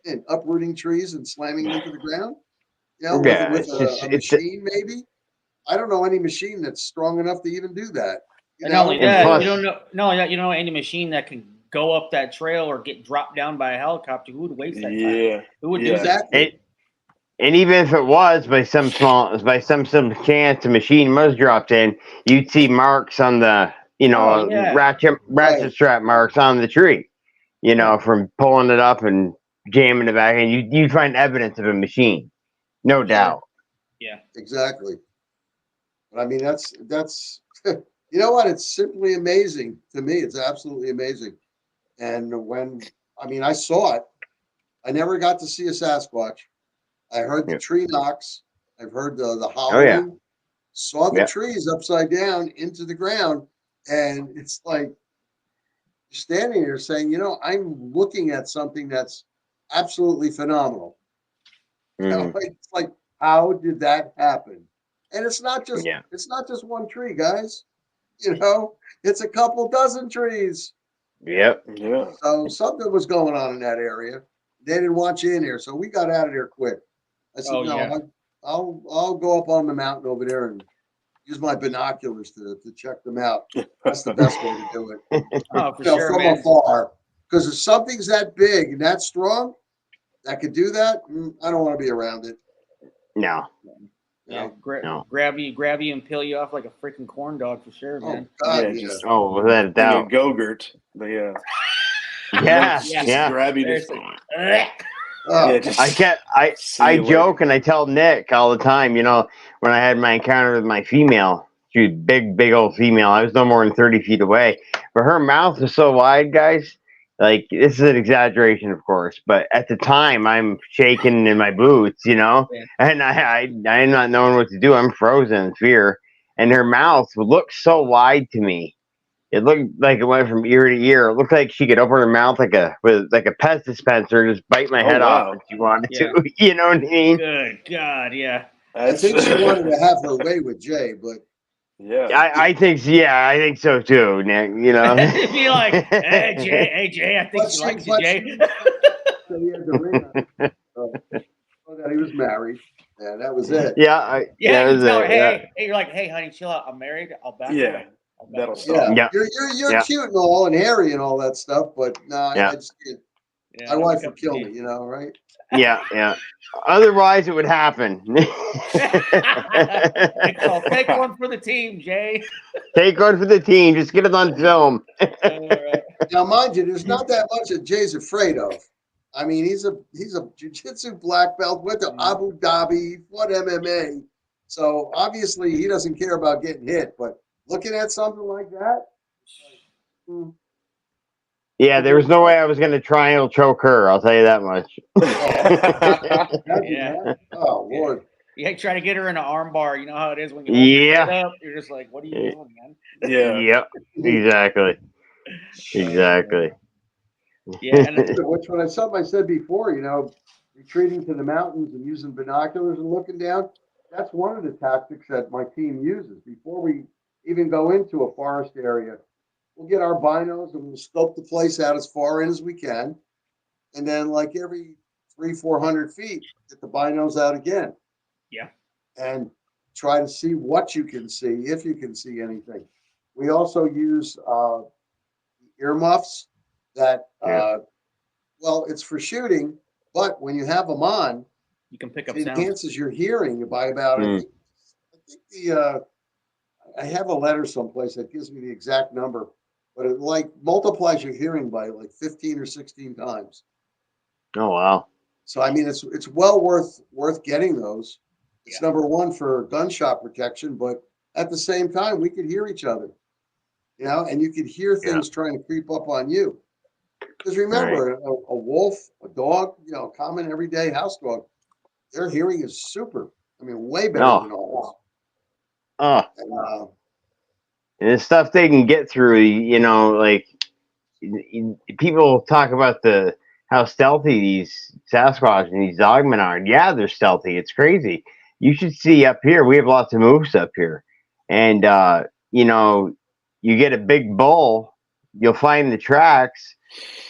and uprooting trees and slamming them into the ground? With Yeah, with it's just a machine, maybe? I don't know any machine that's strong enough to even do that. And not only and that, plus, you don't know any machine that can go up that trail or get dropped down by a helicopter. Who would waste that time? Yeah, Who would do yeah. that? Exactly. And even if it was by some chance a machine was dropped in, you'd see marks on the, Oh yeah, ratchet Right. strap marks on the tree, yeah, from pulling it up and jamming it back, and you'd find evidence of a machine, no yeah, doubt. yeah. Exactly. But I mean, that's you know what? It's simply amazing to me. It's absolutely amazing. And when I mean, I saw it. I never got to see a Sasquatch. I heard the Yeah. tree knocks. I've heard the Oh yeah. hollering. Saw the Yeah. trees upside down into the ground, and it's like you're standing there saying, I'm looking at something that's absolutely phenomenal. Mhm. It's like, how did that happen? And it's not just Yeah. it's not just one tree, guys. It's a couple dozen trees. Yep. Yeah. So something was going on in that area. They didn't want you in here, so we got out of there quick. I said, Oh no, yeah. I'll go up on the mountain over there and use my binoculars to check them out. That's the best way to do it. Oh, for sure, From man. afar. Because if something's that big and that strong that could do that, I don't want to be around it. No. Yeah, You No. grab you, and peel you off like a freaking corn dog for sure, Oh man. God, Yeah, yeah. just Oh, without a bring a doubt. Go-Gurt. Yeah. Yeah. Yeah. Just Yeah. grab you. Just, Seriously. yeah, Oh, just I you later. joke and I tell Nick all the time, when I had my encounter with my female, she was big old female. I was no more than 30 feet away. But her mouth was so wide, guys. Like, this is an exaggeration, of course, but at the time I'm shaking in my boots, Yeah. and I'm not knowing what to do. I'm frozen in fear. And her mouth looked so wide to me. It looked like it went from ear to ear. It looked like she could open her mouth like a pest dispenser and just bite my Oh head off wow. if she wanted Yeah. to. You know what I mean? Good God, yeah. I That's think she wanted to have her way with Jay, but yeah. I think, yeah, I think so too, Nick. Be like, hey Jay, I think but she she likes you, but Jay. she didn't tell me that he had the ring on. So that he was married, and that was it. Yeah, that you was tell her, it. Yeah, hey, you're like, hey, honey, chill out. I'm married. I'll back Yeah. away. I'll back That'll away. stop. Yeah, yeah, you're yeah, cute and all, and hairy and all that stuff, but no, yeah, I just can't. Yeah, My not wife a would cup kill of me, tea. right? yeah. Otherwise, it would happen. So take one for the team, Jay. Take one for the team. Just get it on film. All right. Now, mind you, there's not that much that Jay's afraid of. I mean, he's a jiu-jitsu black belt, went to Abu Dhabi, fought MMA, so obviously he doesn't care about getting hit. But looking at something like that, hmm, Yeah, there was no way I was going to triangle choke her. I'll tell you that much. imagine Yeah. that. Oh Lord. Yeah, try to get her in an arm bar. You know how it is when you hold your Yeah. head up. You're just like, what are you doing, man? Yeah. Yep. Exactly. Exactly. Yeah, and Which when something I said before, retreating to the mountains and using binoculars and looking down, that's one of the tactics that my team uses. Before we even go into a forest area, we'll get our binos and we'll scope the place out as far in as we can. And then like every 300-400 feet, get the binos out again. Yeah. And try to see what you can see, if you can see anything. We also use earmuffs that Yeah. well, it's for shooting, but when you have them on, you can pick up it sounds. enhances your hearing by about. Hmm. I think the I have a letter someplace that gives me the exact number, but it like multiplies your hearing by like 15 or 16 times. Oh wow. So I mean, it's well worth getting those. It's Yeah. number one for gunshot protection, but at the same time, we could hear each other, and you could hear things trying to creep up on you. Because remember, a wolf, a dog, common everyday house dog, their hearing is super. I mean, way better than ours. Oh, And, and the stuff they can get through, like people talk about how stealthy these Sasquatch and these dogmen are. Yeah, they're stealthy. It's crazy. You should see up here. We have lots of moose up here, and you get a big bull, you'll find the tracks.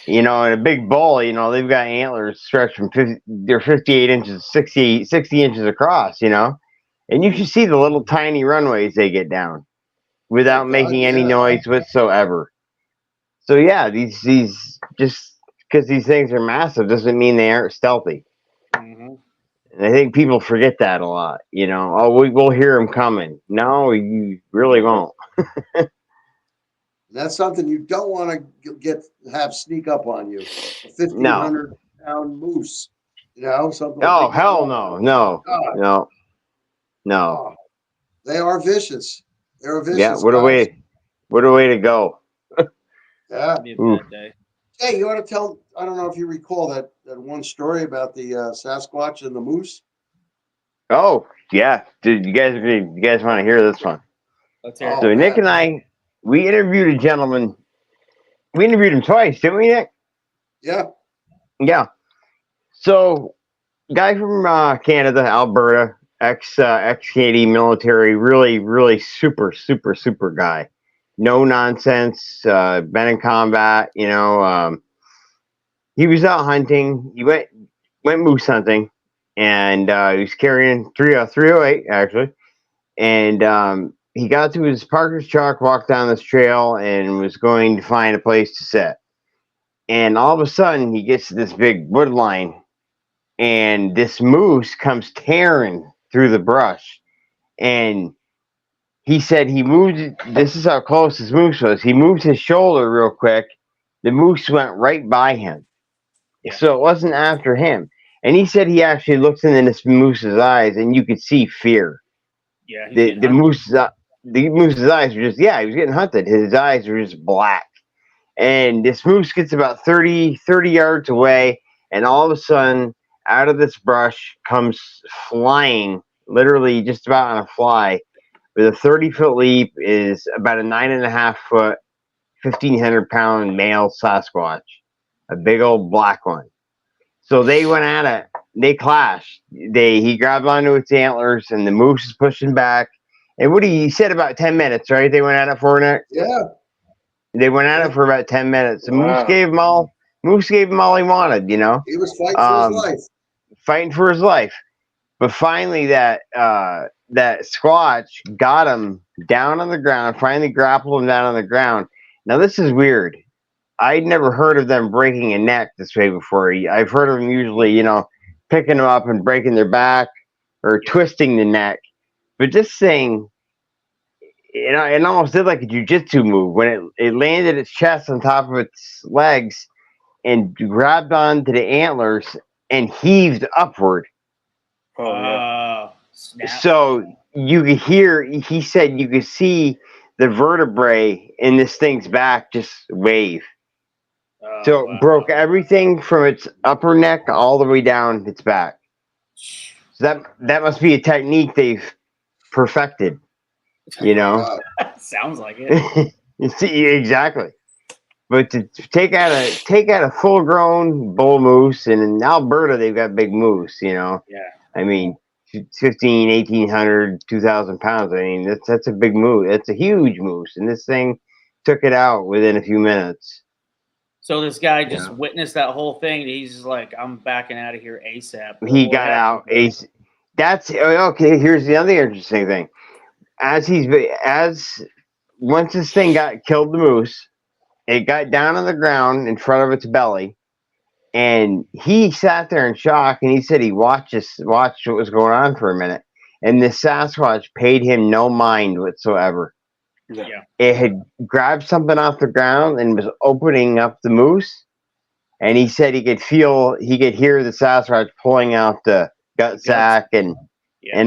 And a big bull, they've got antlers stretched from they're 58 inches, 60 inches across. And you should see the little tiny runways they get down without making any noise whatsoever. So yeah, these just because these things are massive doesn't mean they aren't stealthy. Mm-hmm. And I think people forget that a lot. You know, oh, we'll hear them coming. No, you really won't. And that's something you don't want to have sneak up on you. A No. 1,500-pound moose, something. Oh, like hell no, no, God. no, no. Oh, they are vicious. They're a Yeah, vicious what a guys. way, what a way to go. Yeah. Be a Oof. bad day. Hey, you want to tell? I don't know if you recall that one story about the Sasquatch and the moose. Oh, yeah. Dude, you guys want to hear this one? Let's hear it. Oh So Nick man, and I, we interviewed a gentleman. We interviewed him twice, didn't we, Nick? yeah, Yeah. So, guy from Canada, Alberta, ex Canadian military, really super guy. No nonsense. Been in combat. He was out hunting. He went moose hunting, and he was carrying 308 actually, and he got to his Parker's truck, walked down this trail, and was going to find a place to sit. And all of a sudden, he gets to this big wood line, and this moose comes tearing through the brush. And he said he moved. This is how close this moose was. He moved his shoulder real quick. The moose went right by him, Yeah. so it wasn't after him. And he said he actually looked into this moose's eyes, and you could see fear. Yeah, he's The getting the hunted. moose's eyes were just, yeah, he was getting hunted. His eyes were just black. And this moose gets about 30 yards away, and all of a sudden, out of this brush comes flying, literally just about on a fly, with a 30-foot leap, is about a 9.5 foot, 1,500-pound male Sasquatch, a big old black one. So they went at it. They clashed. He grabbed onto its antlers, and the moose is pushing back. And what he said about 10 minutes, right? They went at it for Nick. yeah. They went at it for about 10 minutes. The Moose Wow. gave him all. Moose gave him all he wanted. He was fighting for his life. Fighting for his life. But finally, that Squatch got him down on the ground. Finally, grappled him down on the ground. Now this is weird. I'd never heard of them breaking a neck this way before. I've heard of them usually, picking them up and breaking their back or twisting the neck. But this thing, it almost did like a jujitsu move when it landed its chest on top of its legs and grabbed onto the antlers and heaved upward. Oh yeah. Snap. So you could hear, he said you could see the vertebrae in this thing's back just wave. Oh, So it broke everything from its upper neck all the way down its back. So that must be a technique they've perfected, Sounds like it. See, exactly. But to take out a full grown bull moose, and in Alberta they've got big moose, Yeah. I mean, 15, 1,800, 2,000 pounds. I mean, that's a big moose. That's a huge moose, and this thing took it out within a few minutes. So this guy just witnessed that whole thing. And he's just like, "I'm backing out of here ASAP." He got out. That's okay. Here's the other interesting thing. Once this thing killed the moose, it got down on the ground in front of its belly, and he sat there in shock. And he said he watched what was going on for a minute, and the Sasquatch paid him no mind whatsoever. Yeah. It had grabbed something off the ground and was opening up the moose, and he said he could hear the Sasquatch pulling out the gut sack and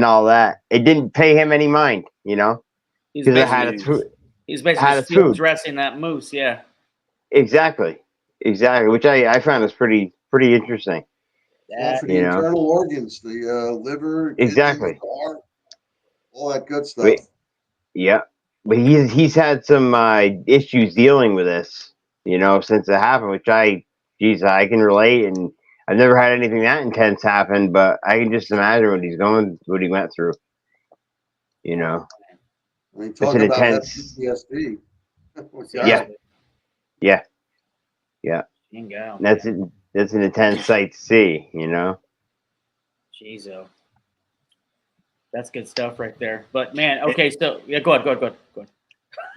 all that. It didn't pay him any mind, because it had its food. He's basically field dressing that moose, yeah. Exactly, which I found was pretty interesting. Yeah, for the internal organs, the liver, exactly, kidney, heart, all that good stuff. But he's had some issues dealing with this, since it happened, which I can relate, and I've never had anything that intense happen, but I can just imagine what he went through. I mean, It's talk an about intense. PTSD. Yeah. Bingo. That's an intense sight to see, Jeez, that's good stuff right there. But man, okay, so yeah, go ahead.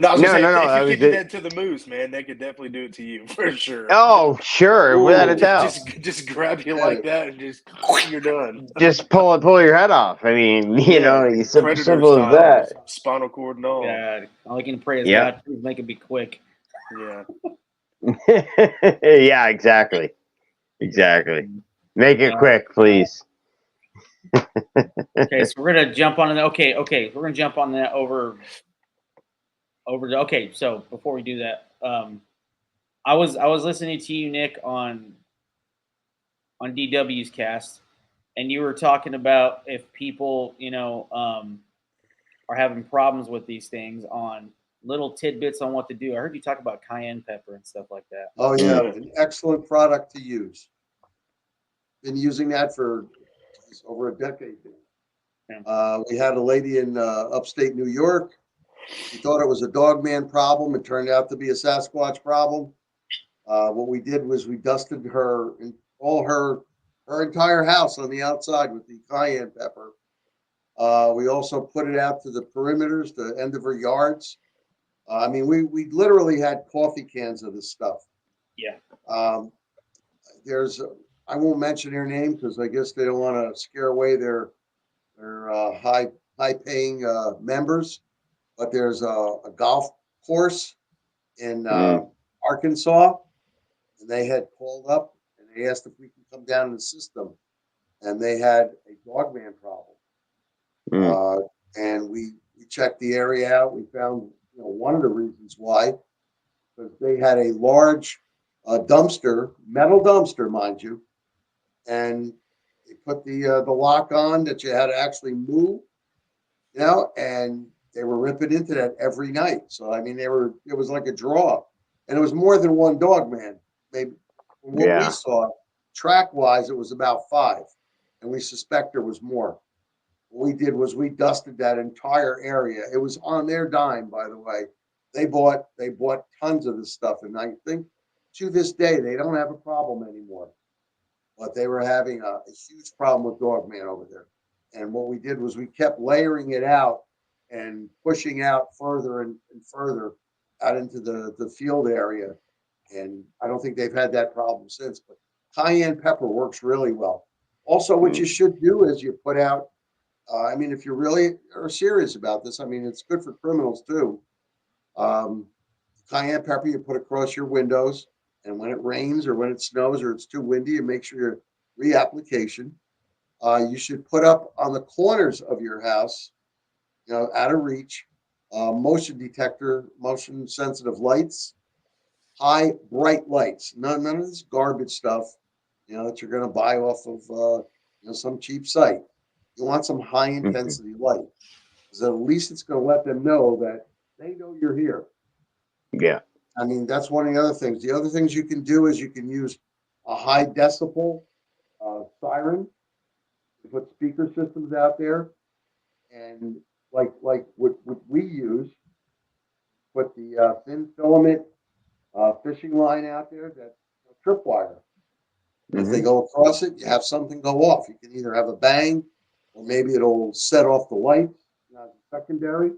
No, I was No, gonna say, no, no, if that you was could do it. that to the moose, man, they could definitely do it to you for sure. Oh, sure, without a Ooh. doubt. Just grab you Yeah. like that and just you're done. Just pull your head off. I mean, you know, Yeah, it's predator simple as style, that. spinal cord and all. God, all I can pray is Yep. God, please make it be quick. Yeah. Yeah, exactly. Exactly. Make it quick, please. Okay, so we're gonna jump on that. Okay, we're gonna jump on that over. Okay, so before we do that, I was listening to you, Nick, on DW's cast, and you were talking about if people, are having problems with these things on little tidbits on what to do. I heard you talk about cayenne pepper and stuff like that. Oh yeah, Mm. an excellent product to use. Been using that for over a decade now. Yeah. We had a lady in upstate New York. She thought it was a dog man problem. It turned out to be a Sasquatch problem. What we did was we dusted her and all her entire house on the outside with the cayenne pepper. We also put it out to the perimeters, the end of her yards. I mean, we literally had coffee cans of this stuff. Yeah. There's I won't mention their name because I guess they don't want to scare away their high paying members. But there's a golf course in Arkansas, and they had called up and they asked if we can come down in the system, and they had a dogman problem. Mm. And we checked the area out. We found one of the reasons why, because they had a large dumpster, metal dumpster, mind you, and they put the lock on that you had to actually move, and they were ripping into that every night. So I mean, it was like a draw, and it was more than one dog, man. Maybe from what we Yeah. saw, track wise, it was about 5, and we suspect there was more. What we did was we dusted that entire area. It was on their dime, by the way. They bought tons of this stuff, and I think to this day they don't have a problem anymore. But they were having a huge problem with Dogman over there. And what we did was we kept layering it out and pushing out further and further out into the field area. And I don't think they've had that problem since. But cayenne pepper works really well. Also, what you should do is you put out, I mean, if you really are serious about this, I mean, it's good for criminals too. Um, Cayenne pepper you put across your windows, and when it rains or when it snows or it's too windy, you make sure your reapplication. You should put up on the corners of your house, out of reach, motion detector, motion sensitive lights, high bright lights. None of this garbage stuff, that you're going to buy off of, some cheap site. You want some high intensity light, because at least it's going to let them know that they know you're here. Yeah. I mean, that's one of the other things. The other things you can do is you can use a high decibel siren. You put speaker systems out there, and like what we use, put the thin filament fishing line out there that's a tripwire. If they go across it, you have something go off. You can either have a bang, or maybe it'll set off the lights, secondary.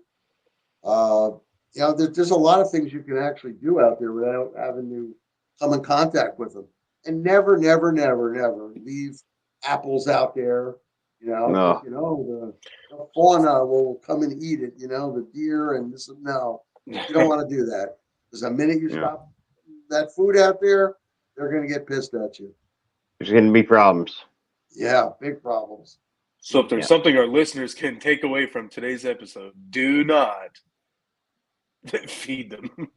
There's a lot of things you can actually do out there without having to come in contact with them. And never, never, never, never leave apples out there. No. Thinking, the fauna will come and eat it. The deer and this. No, you don't want to do that, because the minute you stop that food out there, they're going to get pissed at you. There's going to be problems. Yeah, big problems. So if there's something our listeners can take away from today's episode, do not feed them.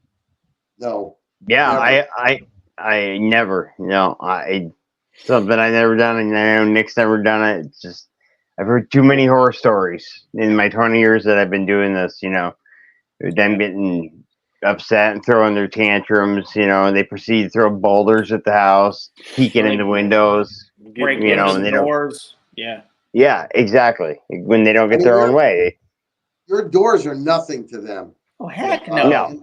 No. Yeah, Never. I never, something I never done, and I know Nick's never done it. It's just I've heard too many horror stories in my 20 years that I've been doing this. Them getting upset and throwing their tantrums. They proceed to throw boulders at the house, peeking in the windows. Break And windows, they don't. doors. Yeah. Yeah, exactly. When they don't get their own way. Your doors are nothing to them. Oh heck no! No.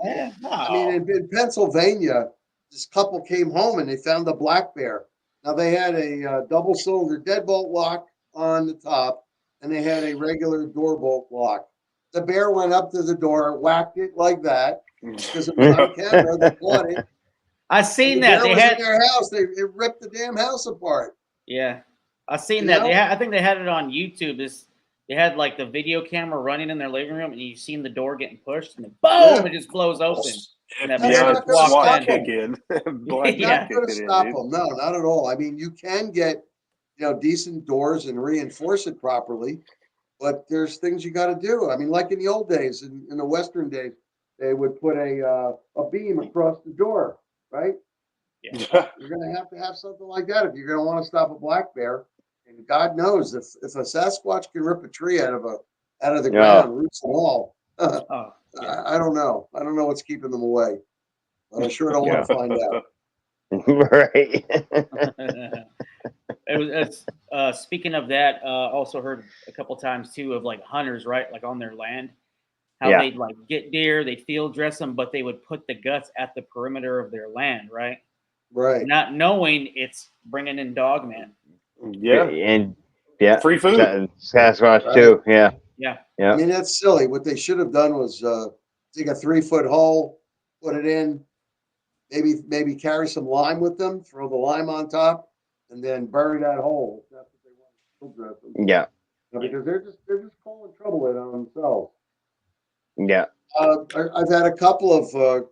I mean, in Pennsylvania, this couple came home and they found a black bear. Now they had a double-cylinder deadbolt lock on the top, and they had a regular door bolt lock. the bear went up to the door, whacked it like that because it was on camera. They caught it. I seen The that bear they was had. in their house. It ripped the damn house apart. Yeah, I seen You that. know? I think they had it on YouTube. They had like the video camera running in their living room, and you seen the door getting pushed, and then boom, Yeah. it just blows open. And that That's bear FBI not just going to walked stop in. kick them. in. Black Yeah. Not kicked going to it in, stop dude. them. No, not at all. I mean, you can get, decent doors and reinforce it properly, but there's things you got to do. I mean, like in the old days, in the Western days, they would put a beam across the door, right? You're going to have something like that if you're going to want to stop a black bear. And God knows if a Sasquatch can rip a tree out of the ground, roots and all, Oh, yeah. I don't know. I don't know what's keeping them away, but I sure don't want to find out. Right. It's speaking of that, also heard a couple times too of like hunters, right? Like on their land, how Yeah. they'd like get deer, they'd field dress them, but they would put the guts at the perimeter of their land, right? Right. Not knowing it's bringing in dogman. Yeah. And yeah, Free food. Sasquatch Right. too. Yeah. Yeah. Yeah. I mean, that's silly. What they should have done was dig a 3-foot hole, put it in, maybe carry some lime with them, throw the lime on top, and then bury that hole. If that's what they want to field dress them. Yeah. Because they're just calling trouble in on themselves. Yeah. I've had a couple of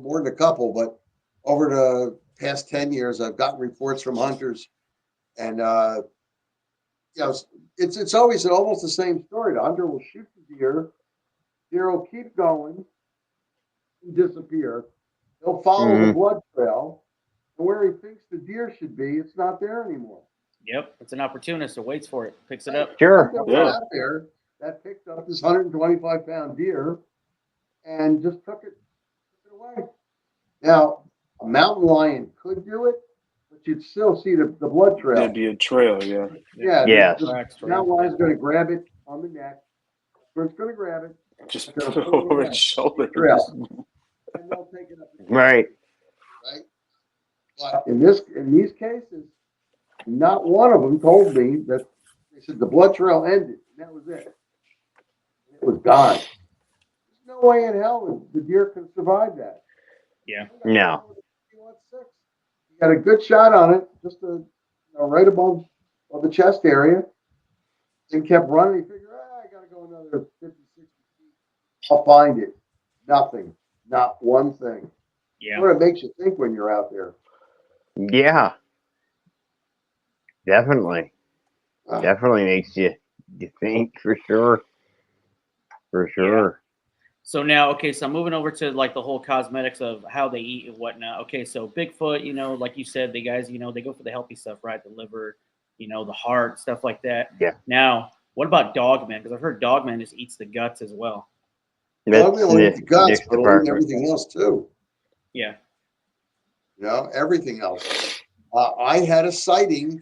more than a couple, but over the past 10 years, I've gotten reports from hunters, and it's always almost the same story. The hunter will shoot the deer will keep going and disappear. He'll follow the blood trail, and where he thinks the deer should be, it's not there anymore. Yep. It's an opportunist who waits for it, picks it up. Sure. That was out there that picked up this 125-pound deer and just took it away. Now, a mountain lion could do it, but you'd still see the blood trail. There'd be a trail, yeah. Yeah. The mountain lion's going to grab it on the neck. Where it's going to grab it. Just It's gonna put it pull over it its shoulder. Trail. And they'll take it up. Right. Right. But in these cases, not one of them told me that they said the blood trail ended, and that was it. It was gone. There's no way in hell the deer can survive that. Yeah. No. You got a good shot on it, just right above the chest area. And kept running. He figured, I got to go another 50, 60 feet. I'll find it. Nothing. Not one thing. Yeah. What it makes you think when you're out there. Yeah. Definitely. Definitely makes you think for sure. For sure. So now, okay, so I'm moving over to like the whole cosmetics of how they eat and whatnot. Okay, so Bigfoot, like you said, the guys, they go for the healthy stuff, right? The liver, the heart, stuff like that. Yeah. Now, what about Dogman? Because I've heard Dogman just eats the guts as well. Dogman will eat the guts, but it'll eat everything else too. Yeah. Everything else. I had a sighting,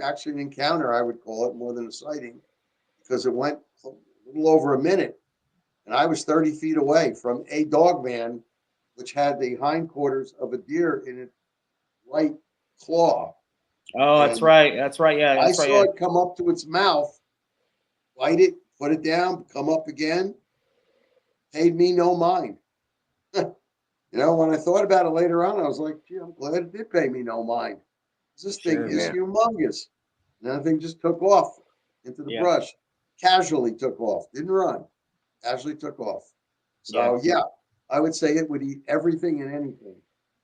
actually an encounter, I would call it, more than a sighting, because it went a little over a minute. And I was 30 feet away from a dogman, which had the hindquarters of a deer in its right claw. Oh, that's right. That's right. Yeah. I saw it come up to its mouth, bite it, put it down, come up again. Paid me no mind. When I thought about it later on, I was like, gee, I'm glad it did pay me no mind. This thing is humongous. And that thing just took off into the brush. Casually took off. Didn't run. Casually took off. So, I would say it would eat everything and anything.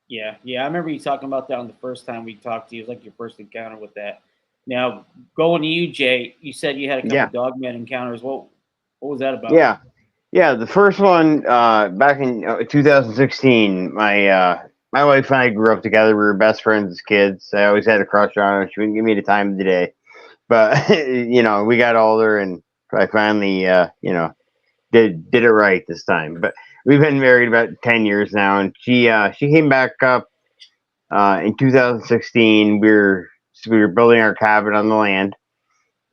Yeah. Yeah. I remember you talking about that on the first time we talked to you. It was like your first encounter with that. Now, going to you, Jay, you said you had a couple dogman encounters. What was that about? Yeah. Yeah, the first one back in 2016, my wife and I grew up together. We were best friends as kids. I always had a crush on her. She wouldn't give me the time of the day. But, we got older and I finally, did it right this time. But we've been married about 10 years now. And she came back up in 2016. We were building our cabin on the land.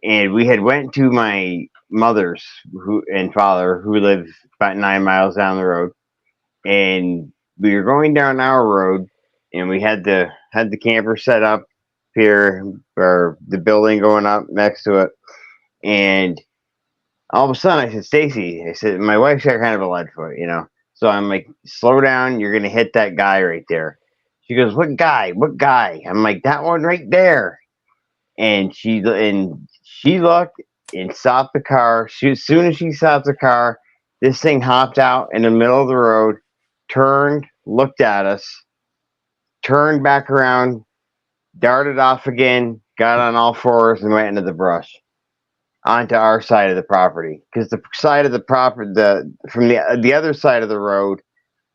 And we had went to my mother's and father who live about 9 miles down the road, and we were going down our road, and we had the camper set up here or the building going up next to it, and All of a sudden, I said, Stacy, I said, my wife's got kind of a lead foot, you know. So I'm like, slow down. You're gonna hit that guy right there. She goes, what guy? What guy? I'm like, that one right there. And she looked and stopped the car. As soon as she stopped the car, this thing hopped out in the middle of the road, turned, looked at us, turned back around, darted off again, got on all fours, and went into the brush onto our side of the property. Because the side of the property, from the other side of the road,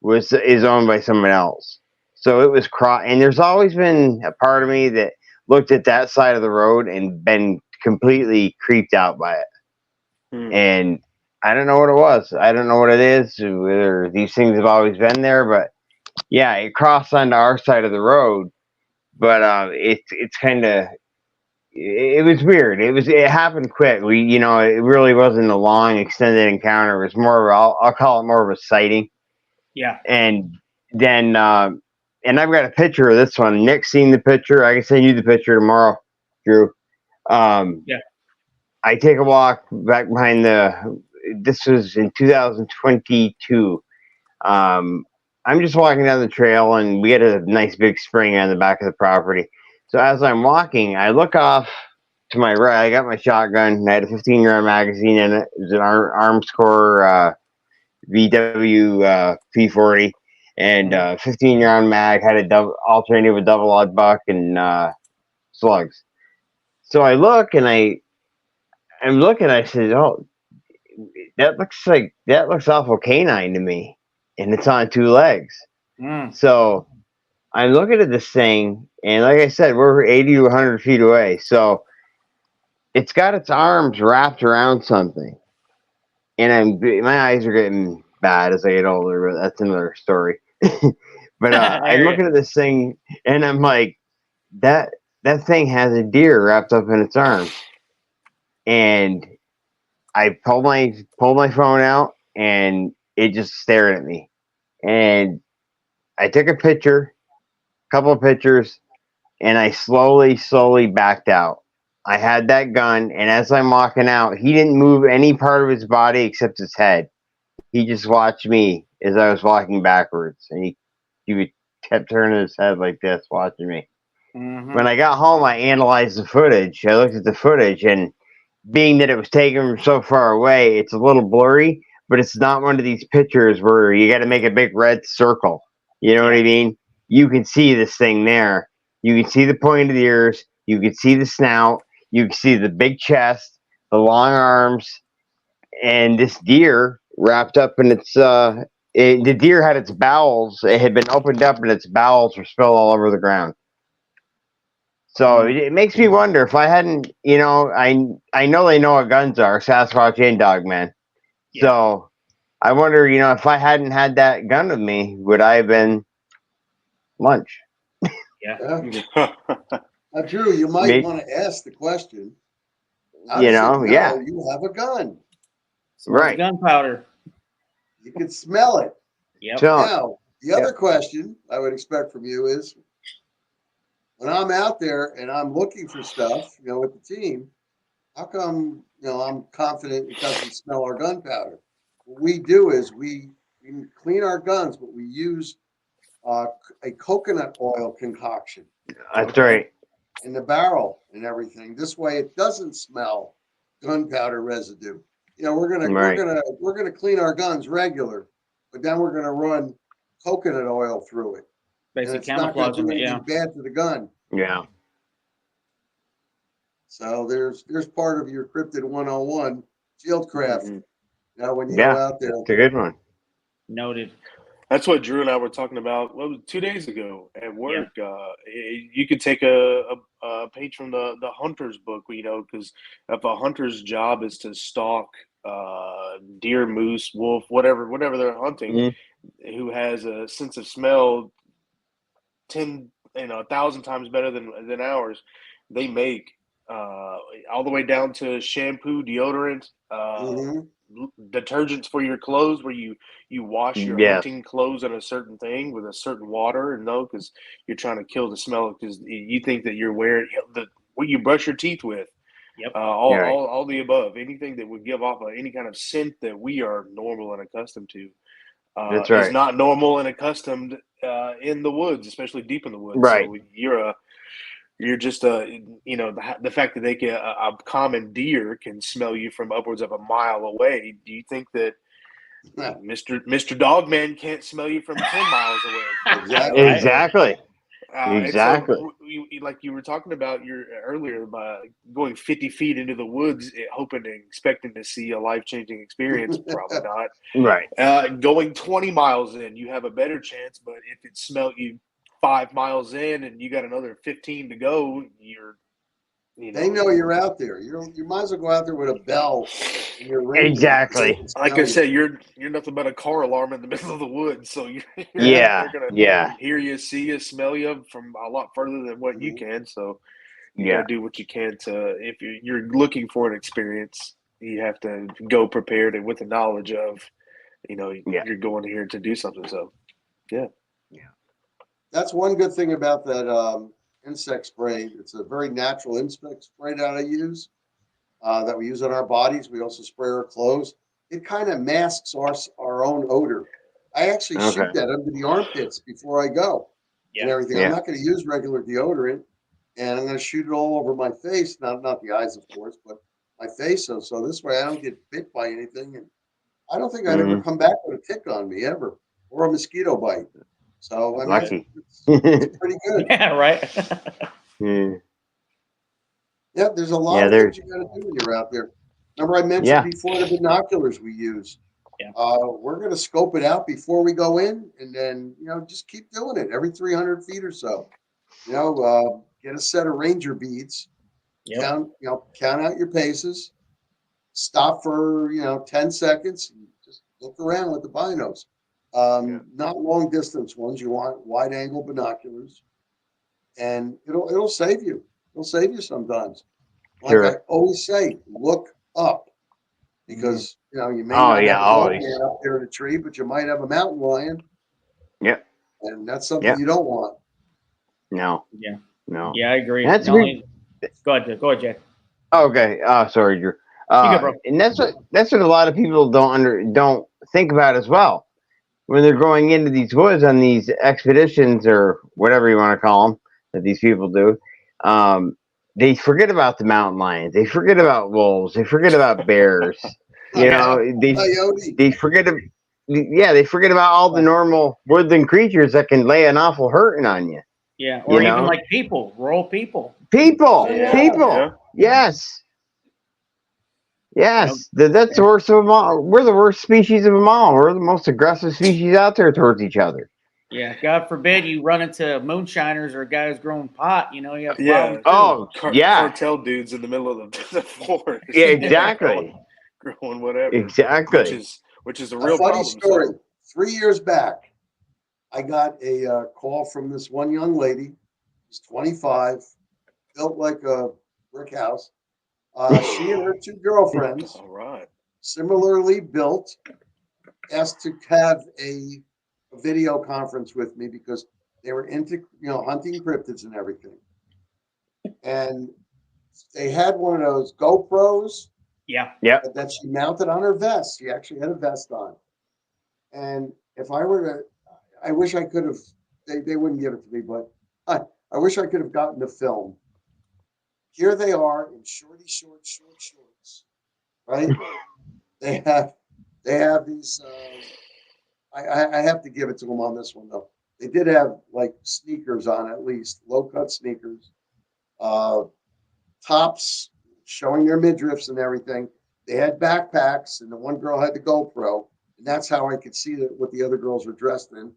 is owned by someone else. So it was and there's always been a part of me that looked at that side of the road and been completely creeped out by it. And I don't know what it was. I don't know what it is. Whether these things have always been there, but yeah, it crossed onto our side of the road. But it's kind of it was weird. It happened quick. It really wasn't a long extended encounter. It was more of I'll call it more of a sighting. Yeah. And then and I've got a picture of this one. Nick's seen the picture. I can send you the picture tomorrow, Drew. Yeah. I take a walk back behind this was in 2022. I'm just walking down the trail, and we had a nice big spring on the back of the property. So as I'm walking, I look off to my right. I got my shotgun. I had a 15-round magazine in it. It was an Armscore VW P40 and 15-round mag. Had a alternating with double odd buck and slugs. So I look, and I'm looking. I said, "Oh, that looks awful canine to me," and it's on two legs. So I'm looking at this thing, and like I said, we're 80 to 100 feet away. So it's got its arms wrapped around something, and my eyes are getting bad as I get older. But that's another story. But I'm looking at this thing, and I'm like, that thing has a deer wrapped up in its arms, and I pulled my phone out, and it just stared at me, and I took a couple of pictures, and I slowly backed out. I had that gun, and as I'm walking out, he didn't move any part of his body except his head. He just watched me as I was walking backwards, and he kept turning his head like this, watching me. When I got home, I analyzed the footage. I looked at the footage, and being that it was taken from so far away, it's a little blurry, but it's not one of these pictures where you got to make a big red circle. You know what I mean? You can see this thing there. You can see the point of the ears. You can see the snout. You can see the big chest, the long arms, and this deer wrapped up in its. The deer had its bowels. It had been opened up, and its bowels were spilled all over the ground. So it makes me wonder if I hadn't, I know they know what guns are, Sasquatch and Dogman. Yeah. So I wonder, if I hadn't had that gun with me, would I have been lunch? Yeah. Now, Drew, you might want to ask the question. How does it know you have a gun? Right. Gunpowder. You can smell it. Yep. Now, the other question I would expect from you is, when I'm out there and I'm looking for stuff, with the team, how come, I'm confident it doesn't smell our gunpowder? What we do is we clean our guns, but we use a coconut oil concoction. That's right. In the barrel and everything. This way, it doesn't smell gunpowder residue. We're gonna clean our guns regular, but then we're gonna run coconut oil through it. Basic camouflage, bad to the gun. Yeah. So there's part of your Cryptid 101 fieldcraft. When you go out there. It's a good one. Noted. That's what Drew and I were talking about 2 days ago at work. Yeah. You could take a page from the hunter's book, because if a hunter's job is to stalk deer, moose, wolf, whatever they're hunting, who has a sense of smell 1,000 times better than ours, they make all the way down to shampoo, deodorant, detergents for your clothes, where you wash your hunting clothes in a certain thing with a certain water, because you're trying to kill the smell, because you think that you're wearing what you brush your teeth with. Yep. All the above. Anything that would give off any kind of scent that we are normal and accustomed to That's is right. not normal and accustomed in the woods, especially deep in the woods. Right. So you're just the fact that a common deer can smell you from upwards of a mile away. Do you think that Mr. Dogman can't smell you from 10 miles away? Exactly. Right. Exactly. And Exactly. so, like you were talking about earlier, by going 50 feet into the woods, hoping and expecting to see a life-changing experience. Probably not. Right. Going 20 miles in, you have a better chance. But if it smelled you 5 miles in and you got another 15 to go, They know you're out there. You might as well go out there with a bell in your ring. Exactly. Like I said, you're nothing but a car alarm in the middle of the woods. So Yeah. they're gonna Yeah. hear you, see you, smell you from a lot further than what you can. So you Yeah. gotta do what you can to. If you're looking for an experience, you have to go prepared and with the knowledge of, Yeah. you're going here to do something. So yeah. That's one good thing about that insect spray. It's a very natural insect spray that I use, that we use on our bodies. We also spray our clothes. It kind of masks our own odor. I actually Okay. shoot that under the armpits before I go and Yeah. everything. I'm not going to use regular deodorant, and I'm going to shoot it all over my face. Not the eyes, of course, but my face. So this way I don't get bit by anything. And I don't think I'd ever come back with a tick on me ever, or a mosquito bite. So I mean, Lucky. it's pretty good. Yeah, right. Yeah, there's a lot Yeah, of there. things you got to do when you're out there. Remember, I mentioned Yeah. before the binoculars we use. Yeah. We're going to scope it out before we go in, and then just keep doing it every 300 feet or so. Get a set of ranger beads. Yep. Count out your paces. Stop for 10 seconds. And just look around with the binos. Not long distance ones. You want wide angle binoculars, and it'll save you. It'll save you sometimes. Like I always say, look up, because you may not have a dog man up there in a tree, but you might have a mountain lion. Yep. And that's something you don't want. No. Yeah. No. Yeah, I agree. That's Go ahead, Jay. Okay. Sorry, Drew. You go, bro. And that's what a lot of people don't think about as well when they're going into these woods on these expeditions or whatever you want to call them that these people do. They forget about the mountain lions. They forget about wolves. They forget about bears. They forget. They forget about all the normal woodland creatures that can lay an awful hurting on you. Yeah, or even like rural people. People. Yeah. Yes. Yes, that's the worst of them all. We're the worst species of them all. We're the most aggressive species out there towards each other. Yeah, God forbid you run into moonshiners or guys growing pot. You have Yeah. problems too. Cartel dudes in the middle of the forest. Yeah, exactly. growing whatever. Exactly. Which is a real funny problem. story. 3 years back, I got a call from this one young lady. She's 25, built like a brick house. She and her 2 girlfriends, All right, similarly built, asked to have a video conference with me because they were into hunting cryptids and everything. And they had one of those GoPros. Yeah. That she mounted on her vest. She actually had a vest on. And if I were to, I wish I could have. They wouldn't give it to me, but I wish I could have gotten the film. Here they are in short shorts, right? They have these. I have to give it to them on this one though. They did have like sneakers on, at least low cut sneakers, tops showing their midriffs and everything. They had backpacks, and the one girl had the GoPro, and that's how I could see what the other girls were dressed in.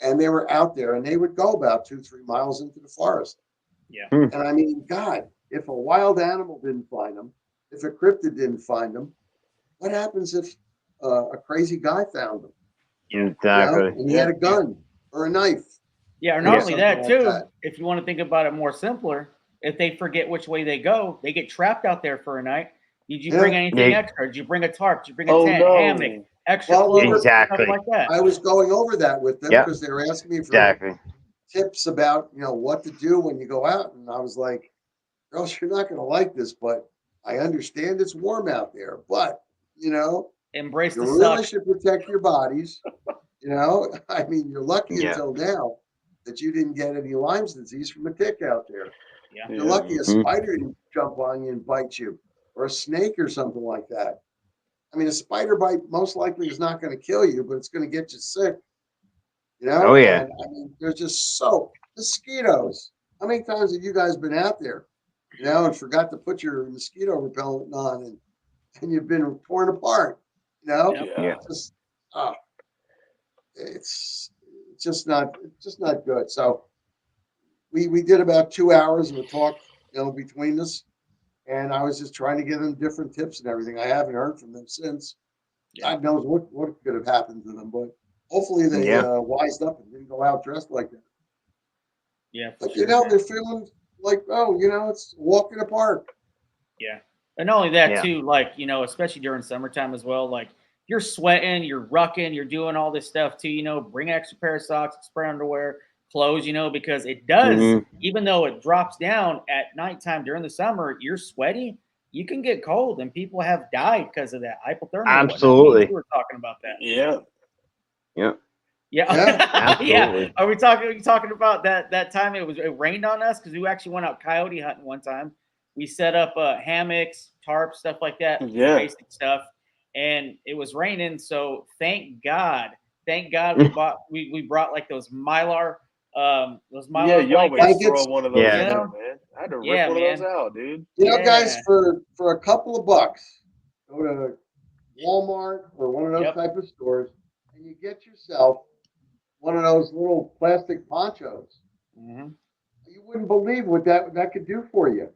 And they were out there, and they would go about 2-3 miles into the forest. Yeah. And I mean, God, if a wild animal didn't find them, if a cryptid didn't find them, what happens if a crazy guy found them? Exactly. And he had a gun or a knife. Yeah, or not only that, too, that. if you want to think about it more simpler, if they forget which way they go, they get trapped out there for a night. Did you bring anything extra? Did you bring a tarp? Did you bring a tent, hammock, extra clothes, stuff like that? I was going over that with them because they were asking me for tips about what to do when you go out, and I was like, girls, you're not going to like this, but I understand it's warm out there. But, you know, Embrace you the really suck. should protect your bodies. You know, I mean, you're lucky Yeah. until now that you didn't get any Lyme's disease from a tick out there. Yeah. You're lucky a Mhm. spider didn't jump on you and bite you, or a snake or something like that. I mean, a spider bite most likely is not going to kill you, but it's going to get you sick. You know, Oh, yeah. and I mean, there's just so mosquitoes. How many times have you guys been out there, you know, and forgot to put your mosquito repellent on, and you've been torn apart? You know, Yep. Yeah. just uh, it's it's just not good. So we did about 2 hours of a talk, you know, between us, and I was just trying to give them different tips and everything. I haven't heard from them since. Yeah. God knows what could have happened to them, but hopefully they Yeah. wised up and didn't go out dressed like that. Yeah, for But you sure. know, man. they're feeling like, oh, you know, it's a walk in the park. Yeah. And not only that, Yeah. too, like, you know, especially during summertime as well, like you're sweating, you're rucking, you're doing all this stuff too, you know, bring an extra pair of socks, extra underwear, clothes, you know, because it does, Mhm. even though it drops down at nighttime during the summer, you're sweaty, you can get cold, and people have died because of that hypothermia. and whatnot. Me and Absolutely. you were talking about that. Yeah. Yeah. Yeah. Yeah, absolutely. Are we talking about that time it rained on us because we actually went out coyote hunting one time. We set up hammocks, tarps, stuff like that, Yeah. basic stuff, and it was raining. So thank God we brought like those Yeah, mylar you always blankets. throw blankets. one of those Yeah. in You there, know, man. I had to rip yeah, one of those man, out, dude. You know, guys, yeah, for a couple of bucks, go to Walmart or one of those yep, type of stores, and you get yourself one of those little plastic ponchos. hmm You wouldn't believe what that could do for you.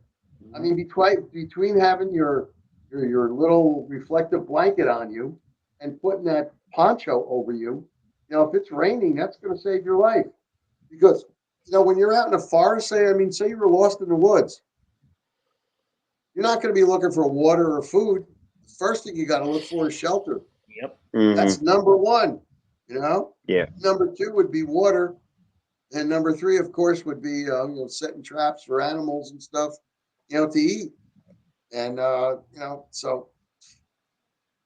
I mean, between having your little reflective blanket on you and putting that poncho over you, you know, if it's raining, that's going to save your life. Because you know, when you're out in the forest, say you were lost in the woods, you're not going to be looking for water or food. The first thing you got to look for is shelter. yep, Mhm. That's number one. You know, Yeah. number two would be water, and number three, of course, would be you know, setting traps for animals and stuff, you know, to eat. And you know, so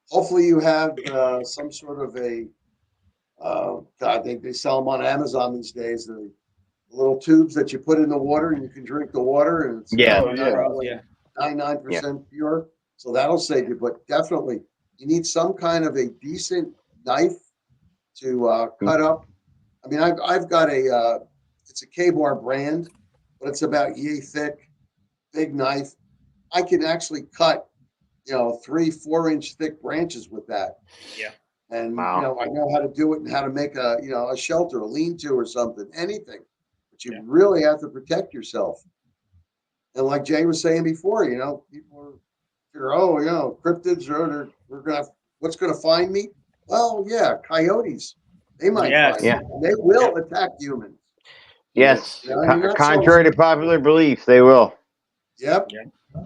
hopefully you have some sort of a God, they sell them on Amazon these days. The little tubes that you put in the water and you can drink the water, and it's Yeah. Oh, yeah. yeah, 99% pure. So that'll save you. But definitely, you need some kind of a decent knife to cut up. I mean, I've got it's a K-Bar brand, but it's about yay thick, big knife. I can actually cut, you know, 3-4 inch thick branches with that. yeah, And you Wow. know, I know how to do it and how to make a, you know, a shelter, a lean-to or something, anything. But you Yeah. really have to protect yourself. And like Jay was saying before, you know, people are figure, oh, you know, cryptids are we're gonna what's gonna find me? Well, yeah, coyotes. They might find yes, Yeah. you. And they will attack humans. Yeah. Yes. You know, you're not Contrary to popular belief, they will. Yep. yeah,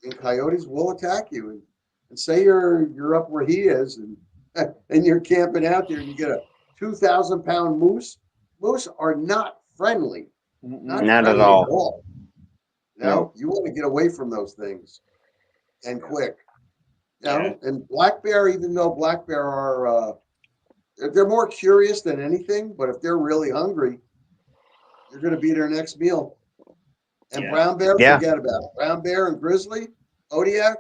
And coyotes will attack you. And say you're up where he is, and and you're camping out there, and you get a 2,000-pound moose. Moose are not friendly, not Not at friendly at all. all. You No. know, you want to get away from those things and quick. You yeah, know, and black bear, even though black bear are they're more curious than anything, but if they're really hungry, you're going to be their next meal. And yeah. brown bear, Yeah. forget about it. Brown bear and grizzly, Kodiak,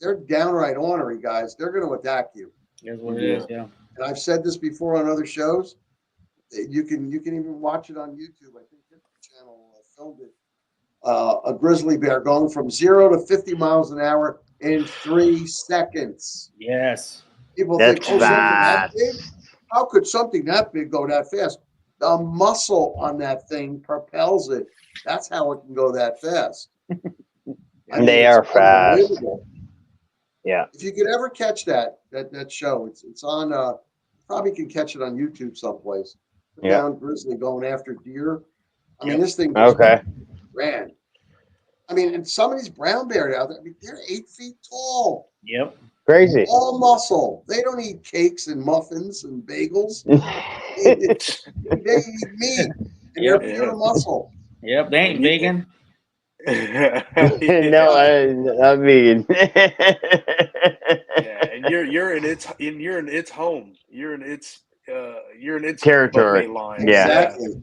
they're downright ornery guys. They're going to attack you. Here's what it Yeah. is. Yeah, And I've said this before on other shows. You can even watch it on YouTube. I think History Channel filmed it. A grizzly bear going from 0 to 50 miles an hour in 3 seconds. yes, People think, That's oh, something that fast. big? How could something that big go that fast? The muscle on that thing propels it. That's how it can go that fast. I mean, They it's are fast. unbelievable. Yeah. If you could ever catch that show, it's on. Probably can catch it on YouTube someplace. Put Yeah. down grizzly going after deer. I mean, Yep. this thing just Okay. ran. I mean, and some of these brown bears out there, I mean, they're 8 feet tall, yep, Crazy. all muscle. They don't eat cakes and muffins and bagels. They eat meat, and they're Yep. pure Yeah. muscle. yep. They ain't And you, vegan. I mean, Yeah, and you're in its home. You're in its territory. buffet line. Yeah. Exactly.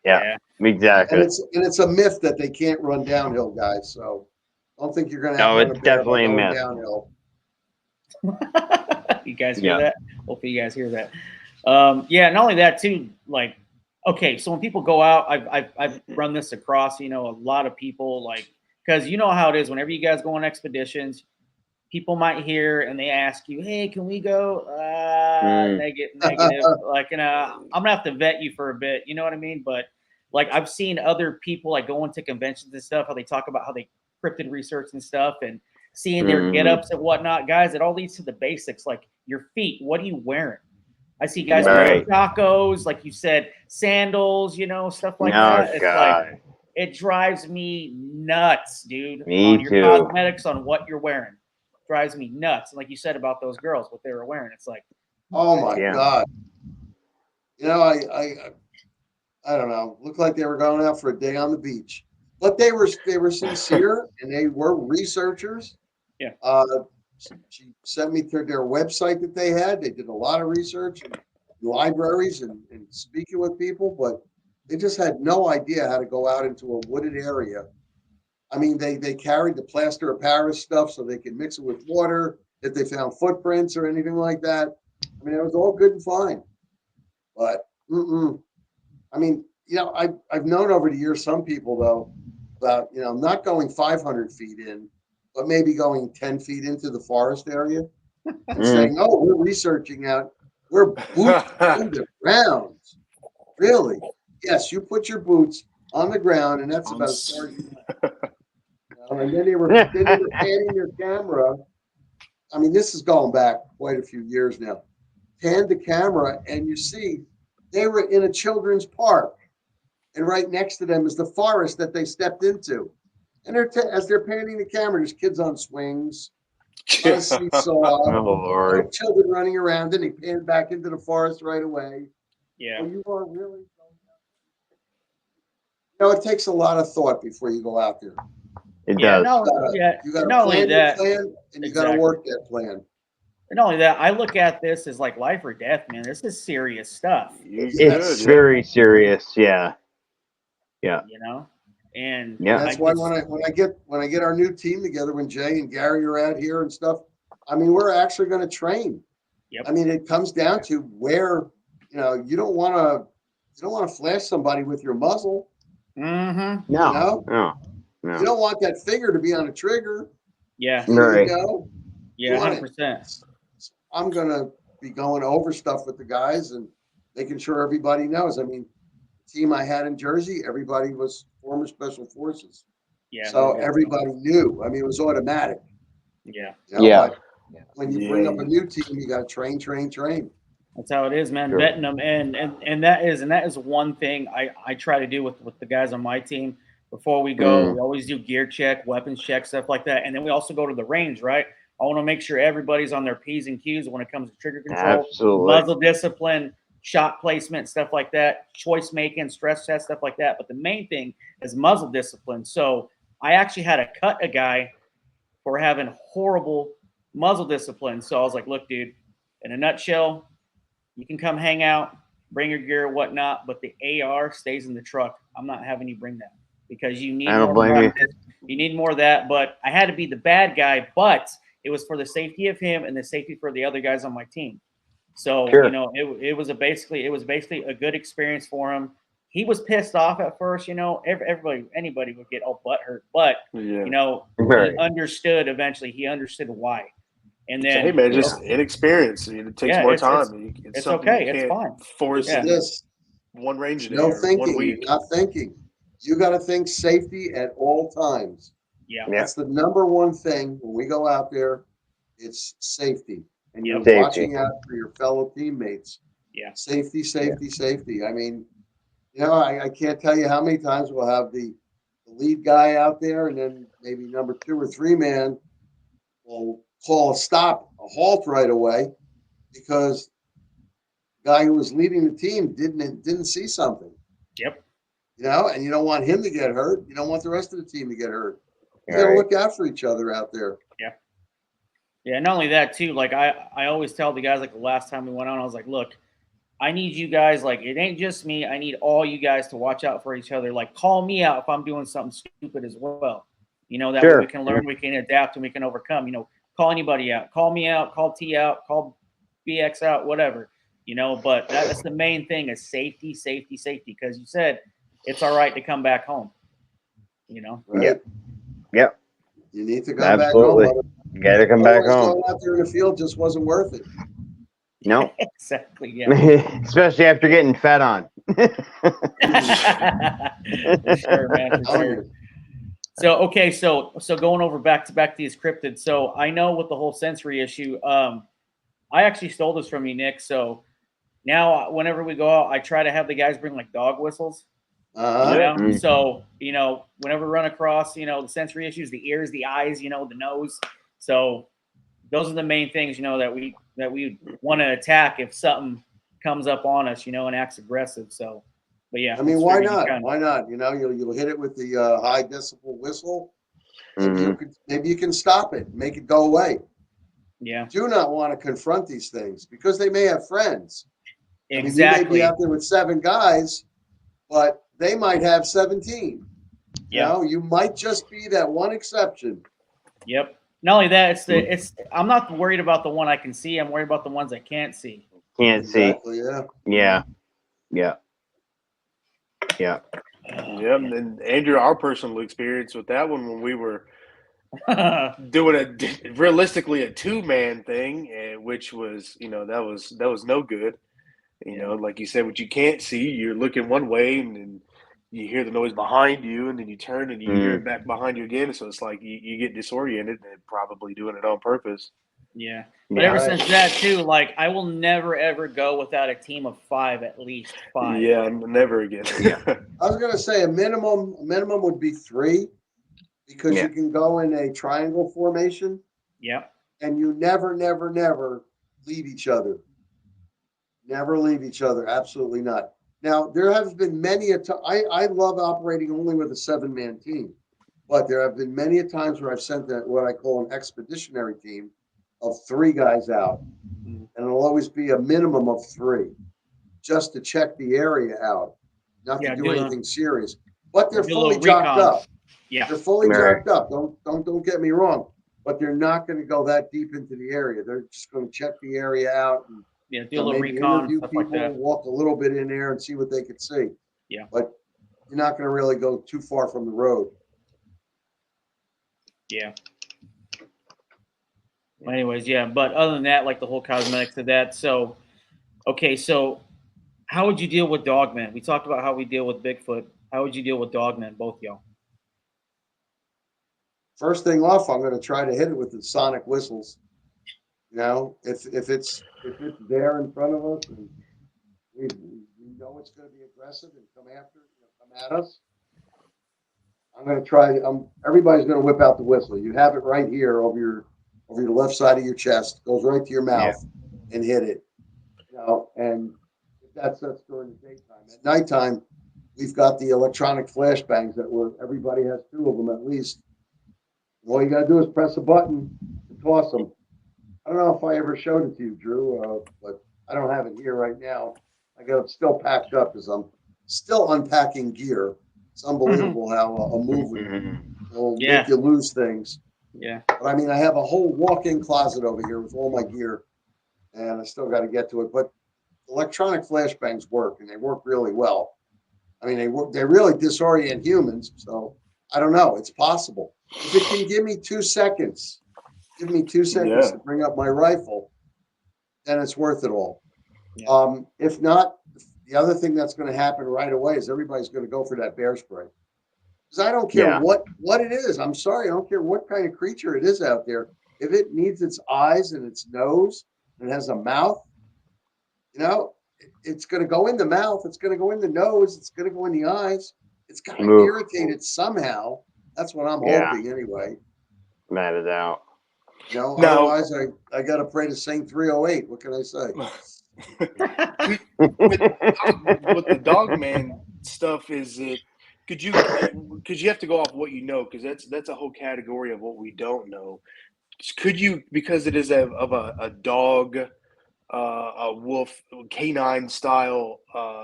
Yeah, And exactly. it's a myth that they can't run downhill, guys. So don't think you're going to No, outrun it's a bear by definitely a going myth. downhill. You guys hear Yeah. that? Hopefully you guys hear that. Yeah, not only that too, like, okay, so when people go out, I've run this across, you know, a lot of people, like, because you know how it is whenever you guys go on expeditions, people might hear and they ask you, hey, can we go? Negative. Like, I'm gonna have to vet you for a bit, you know what I mean? But like I've seen other people like going to conventions and stuff, how they talk about how they cryptid research and stuff and seeing their get-ups and whatnot. Guys, it all leads to the basics, like your feet, what are you wearing? I see guys Right. wearing tacos, like you said, sandals, you know, stuff like Oh that. It's like God, it drives me nuts, dude. me On your too. cosmetics, on what you're wearing, drives me nuts. And like you said about those girls, what they were wearing, it's like, Oh my Yeah. God! You know, I don't know. Looked like they were going out for a day on the beach, but they were sincere and they were researchers. Yeah. She sent me to their website that they had. They did a lot of research and libraries and speaking with people, but they just had no idea how to go out into a wooded area. I mean, they carried the plaster of Paris stuff so they could mix it with water if they found footprints or anything like that. I mean, it was all good and fine, but I mean, you know, I've known over the years some people though about not going 500 feet in, but maybe going 10 feet into the forest area and saying, "Oh, we're researching out. We're boots on the ground." Really? Yes, you put your boots on the ground, and that's about as far as you went. And then they were panning their camera. I mean, this is going back quite a few years now. Panned the camera, and you see they were in a children's park, and right next to them is the forest that they stepped into. And as they're panning the camera, there's kids on swings, on a seesaw, Oh Lord. children running around, and they pan back into the forest right away. yeah, Well, you are really. It takes a lot of thought before you go out there. It yeah, does. no, yeah. You got to Not only plan your that, plan, and you got to exactly. work that plan. And not only that, I look at this as like life or death, man. This is serious stuff, It's very serious. Yeah. Yeah. you know. And And Yeah. that's I why just, when I get our new team together, when Jay and Gary are out here and stuff, I mean, we're actually going to train. Yep. I mean, it comes down to where you don't want to flash somebody with your muzzle. mm-hmm. No. No. You No. don't want that finger to be on a trigger. Yeah, Right. You yeah, want 100%. I'm going to be going over stuff with the guys and making sure everybody knows. I mean, the team I had in Jersey, everybody was former special forces. Yeah. So everybody knew. I mean, it was automatic. Yeah. Yeah. But when you bring up a new team, you got to train. That's how it is, man. Sure. Vetting them, and that is one thing I try to do with the guys on my team before we go. We always do gear check, weapons check, stuff like that, and then we also go to the range, right? I want to make sure everybody's on their P's and Q's when it comes to trigger control, Absolutely. muzzle discipline, shot placement, stuff like that, choice making, stress test, stuff like that. But the main thing is muzzle discipline. So I actually had to cut a guy for having horrible muzzle discipline. So I was like, look, dude, in a nutshell, you can come hang out, bring your gear, whatnot, but the AR stays in the truck. I'm not having you bring that because you need I don't more blame you. practice. You need more of that. But I had to be the bad guy, but it was for the safety of him and the safety for the other guys on my team. So Sure. it was basically a good experience for him. He was pissed off at first, anybody would get all butthurt, but Right. he understood eventually. He understood why. And then, hey man, just inexperience. I mean, it takes more time. It's something okay. you It's can't fine. force Yeah. This one range a day no or 1 thinking. week. You're not thinking. You got to think safety at all times. Yeah. That's the number one thing when we go out there. It's safety, and you're Safety. watching out for your fellow teammates. Yeah. Safety. I mean, I can't tell you how many times we'll have the lead guy out there, and then maybe number 2 or 3 man will call a halt right away because the guy who was leading the team didn't see something. Yep. and you don't want him to get hurt. You don't want the rest of the team to get hurt. You got to Right. look out for each other out there. Yeah, not only that too. Like I always tell the guys, like the last time we went on, I was like, look, I need you guys. Like it ain't just me. I need all you guys to watch out for each other. Like call me out if I'm doing something stupid as well. That way Sure. we can learn, we can adapt, and we can overcome. Call anybody out. Call me out. Call T out. Call BX out. Whatever. But that's the main thing is safety, safety, safety. Because you said it's all right to come back home. Right? Yep. You need to come Absolutely. back home. You got to come back Otherwise, home. going out there in the field just wasn't worth it. No. Exactly. Yeah. Especially after getting fed on. For sure, man. For sure. So okay, so going over back to these cryptids. So I know with the whole sensory issue, I actually stole this from you, Nick. So now whenever we go out, I try to have the guys bring like dog whistles. Yeah. So whenever we run across the sensory issues, the ears, the eyes, the nose. So those are the main things that we want to attack if something comes up on us, and acts aggressive. So, but yeah, I mean, it's why figured you not? kinda- Why not? You'll hit it with the high decibel whistle. Maybe you can stop it, make it go away. Yeah, Do not want to confront these things because they may have friends. I mean, you may exactly. be out there with 7 guys, but they might have 17. Yeah. You might just be that one exception. Yep. Not only that, I'm not worried about the one I can see. I'm worried about the ones I can't see. Can't Exactly, see. Yeah. Yeah, and Andrew, our personal experience with that one when we were doing realistically a 2-man thing, which was that was no good. Like you said, what you can't see, you're looking one way and then you hear the noise behind you, and then you turn and you hear it back behind you again. So it's like you get disoriented and probably doing it on purpose. Yeah. But ever since that too, like I will never ever go without a team of 5, at least 5. Yeah, never again. I was going to say a minimum would be 3 because you can go in a triangle formation. Yep. And you never leave each other. Never leave each other. Absolutely not. Now, there have been many a time. I love operating only with a 7-man team, but there have been many a times where I've sent what I call an expeditionary team of 3 guys out, and it'll always be a minimum of 3, just to check the area out, not to do anything serious. But they're fully jocked up. Yeah, they're fully jocked up. Don't get me wrong, but they're not going to go that deep into the area. They're just going to check the area out and do a little recon, interview stuff people, like that. walk a little bit in there and see what they could see. Yeah, but you're not going to really go too far from the road. Yeah. Well, anyways, yeah. But other than that, like the whole cosmetics of that. So, okay, so how would you deal with dogmen? We talked about how we deal with Bigfoot. How would you deal with dogmen, both y'all? First thing off, I'm going to try to hit it with the sonic whistles. If it's there in front of us and we know it's going to be aggressive and come at us, I'm going to try. Everybody's going to whip out the whistle. You have it right here over your left side of your chest, goes right to your mouth, and hit it. And that's during the daytime. At nighttime, we've got the electronic flashbangs everybody has 2 of them at least. All you got to do is press a button and toss them. I don't know if I ever showed it to you, Drew, but I don't have it here right now. I got it still packed up because I'm still unpacking gear. It's unbelievable how a move will make you lose things. Yeah. But I mean, I have a whole walk-in closet over here with all my gear, and I still got to get to it. But electronic flashbangs work, and they work really well. I mean, they really disorient humans. So I don't know. It's possible. If it can give me 2 seconds, to bring up my rifle, then it's worth it all. Yeah. If not, the other thing that's going to happen right away is everybody's going to go for that bear spray. Because I don't care what it is. I'm sorry. I don't care what kind of creature it is out there. If it needs its eyes and its nose and it has a mouth, it's going to go in the mouth. It's going to go in the nose. It's going to go in the eyes. It's got to irritate it somehow. That's what I'm hoping anyway. That is out. Otherwise I got to pray to Saint 308. What can I say? with the dog man stuff, is it could you, because you have to go off what you know, because that's a whole category of what we don't know. Could you, because it is a dog, a wolf, canine style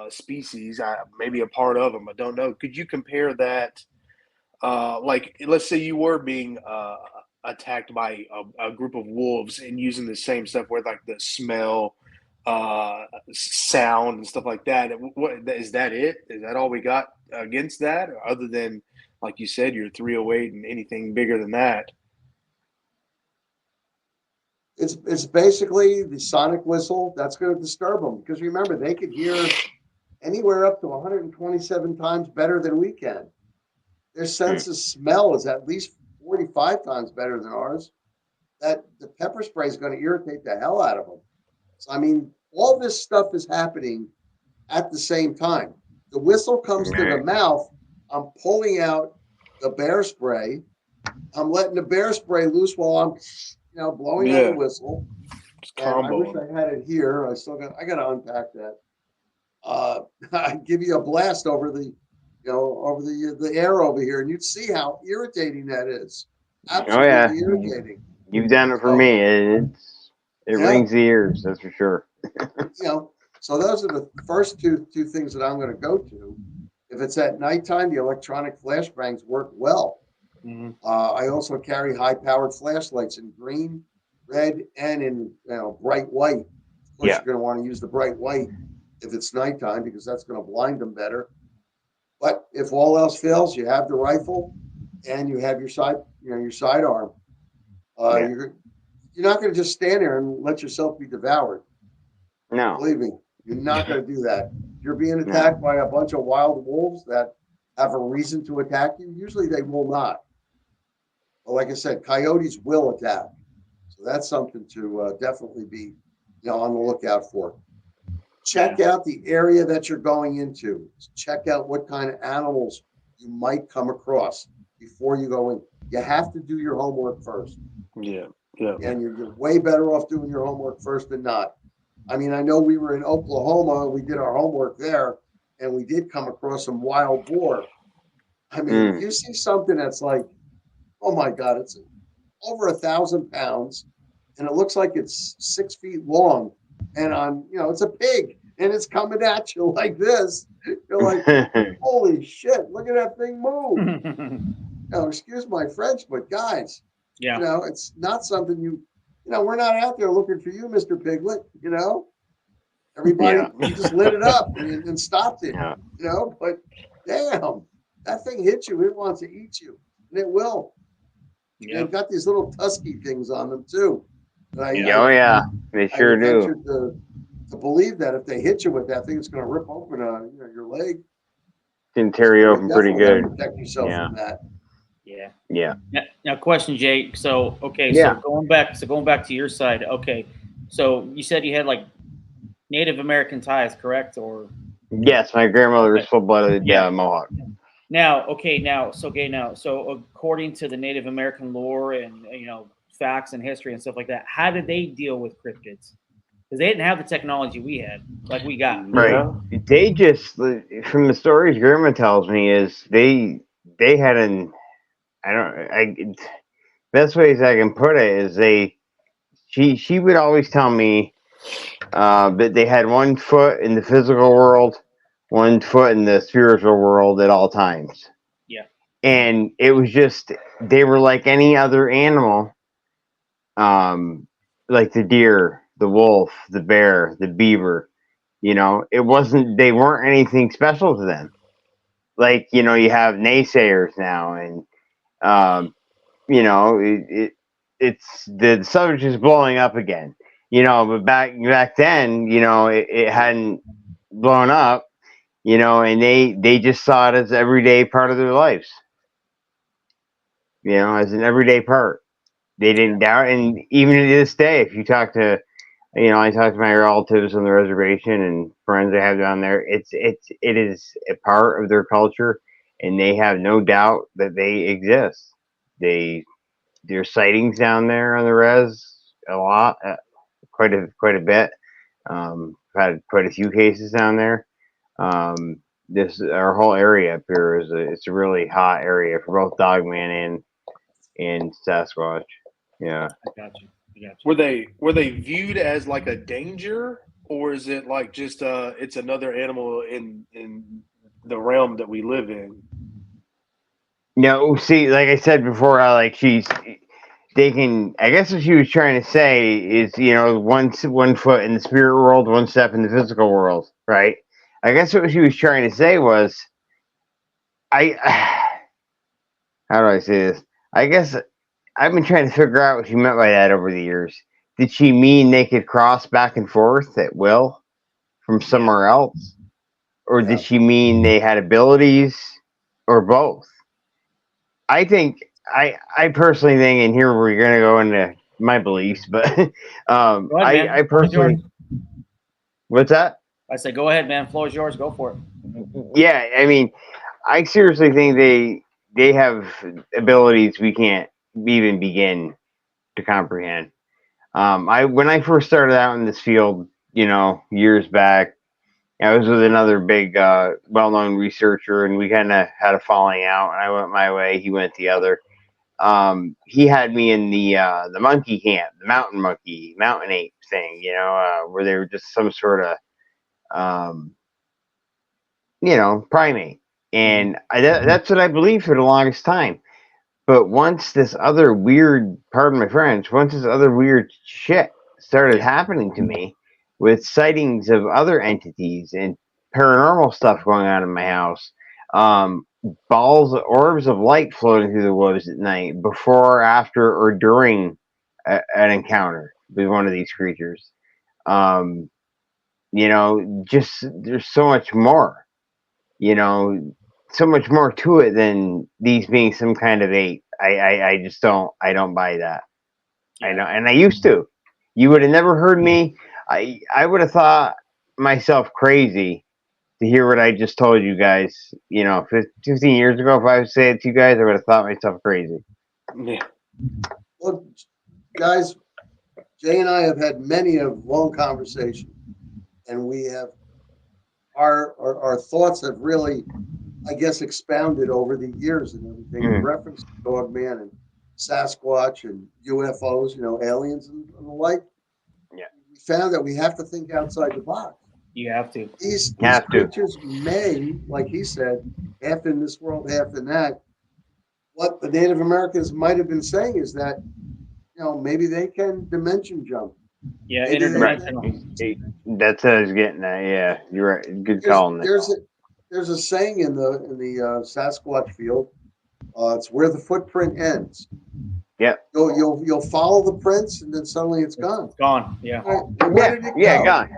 species, maybe a part of them, I don't know. Could you compare that? Like, let's say you were being attacked by a group of wolves and using the same stuff with like the smell, sound, and stuff like that. What is that? Is that all we got against that, other than, like you said, your 308 and anything bigger than that? It's basically the sonic whistle that's going to disturb them, because remember, they could hear anywhere up to 127 times better than we can. Their sense of smell is at least 45 times better than ours. That the pepper spray is going to irritate the hell out of them. So, I mean, all this stuff is happening at the same time. The whistle comes to the mouth. I'm pulling out the bear spray. I'm letting the bear spray loose while I'm, blowing on the whistle. And I wish I had it here. I got to unpack that. I'd give you a blast over the, over the air over here, and you'd see how irritating that is. Absolutely irritating. You've done it for me. It rings the ears, that's for sure. So those are the first two things that I'm going to go to. If it's at nighttime, the electronic flashbangs work well. Mm-hmm. I also carry high-powered flashlights in green, red, and in bright white. Of course, you're going to want to use the bright white if it's nighttime, because that's going to blind them better. But if all else fails, you have the rifle and you have your sidearm. You're not going to just stand there and let yourself be devoured. No, believe me, you're not going to do that. If you're being attacked by a bunch of wild wolves that have a reason to attack you, usually they will not. But like I said, coyotes will attack. So that's something to definitely be on the lookout for. Check out the area that you're going into. Check out what kind of animals you might come across before you go in. You have to do your homework first. Yeah. And you're way better off doing your homework first than not. I mean, I know we were in Oklahoma. We did our homework there, and we did come across some wild boar. I mean, if you see something that's like, oh my God, it's over 1,000 pounds, and it looks like it's 6 feet long, and it's a pig, and it's coming at you like this. You're like, holy shit, look at that thing move. Excuse my French, but guys, it's not something we're not out there looking for you, Mr. Piglet, Everybody, you just lit it up and stopped it, but damn, that thing hit you. It wants to eat you, and it will. Yeah. They've got these little tusky things on them too. They sure do. To believe that if they hit you with that thing, it's going to rip open your leg. Can tear you open pretty good. Protect yourself from that. Yeah. Now, question, Jay. So, so going back to your side. Okay, so you said you had like Native American ties, correct? Or yes, my grandmother was full-blooded Mohawk. Now, so according to the Native American lore and facts and history and stuff like that, how did they deal with cryptids? Because they didn't have the technology we had, like we got. Right. They just, from the stories Grandma tells me, is they had best ways I can put it is she would always tell me that they had one foot in the physical world, one foot in the spiritual world at all times. Yeah. And it was just, they were like any other animal, like the deer, the wolf, the bear, the beaver. They weren't anything special to them. Like, you have naysayers now, and it's the subject is blowing up again. But back then, it hadn't blown up, and they just saw it as everyday part of their lives. As an everyday part. They didn't doubt, and even to this day, if you talk to, I talk to my relatives on the reservation and friends I have down there, it is a part of their culture, and they have no doubt that they exist. There's sightings down there on the res a lot, quite a bit. Had quite a few cases down there. this our whole area up here it's a really hot area for both Dogman and Sasquatch. Yeah. I got you. I got you. Were they viewed as like a danger, or is it like just it's another animal in the realm that we live in? No, see, like I said before, she's taking. I guess what she was trying to say is, one foot in the spirit world, one step in the physical world, right? I guess what she was trying to say was, I. How do I say this? I guess I've been trying to figure out what she meant by that over the years. Did she mean they could cross back and forth at will from somewhere else? Or Yeah. did she mean they had abilities? Or both? I personally think, and here we're gonna go into my beliefs, but Go ahead, man. I Floor is yours. personally, what's that? I said, go ahead, man. Floor is yours. Go for it. Yeah, I mean, I seriously think they have abilities we can't even begin to comprehend. I when I first started out in this field, years back, I was with another big, well-known researcher, and we kind of had a falling out. And I went my way, he went the other. He had me in the monkey camp, the mountain ape thing, where they were just some sort of um, primate, and that's what I believed for the longest time. But once this other weird, pardon my French, once this other weird shit started happening to me with sightings of other entities and paranormal stuff going on in my house, um, orbs of light floating through the woods at night before, after, or during an encounter with one of these creatures. Um, just there's so much more, so much more to it than these being some kind of ape. I just don't buy that. I know, and I used to. You would have never heard me. I would have thought myself crazy to hear what I just told you guys. 15 years ago, if I would say it to you guys, I would have thought myself crazy. Yeah. Well, guys, Jay and I have had many a long conversation, and we have our thoughts have really, I guess, expounded over the years and everything in reference to Dogman and Sasquatch and UFOs, aliens and the like. Yeah. We found that we have to think outside the box. You have to. These Have to. creatures may, like he said, half in this world, half in that. What the Native Americans might have been saying is that, maybe they can dimension jump. Yeah, Maybe they Right. interdimensional. That's what I was getting at. Yeah, you're right. Good There's call on that. there's a saying in the Sasquatch field. It's where the footprint ends. Yep. You'll follow the prints, and then suddenly it's gone. It's gone. Yeah. Where did it Yeah, go? gone.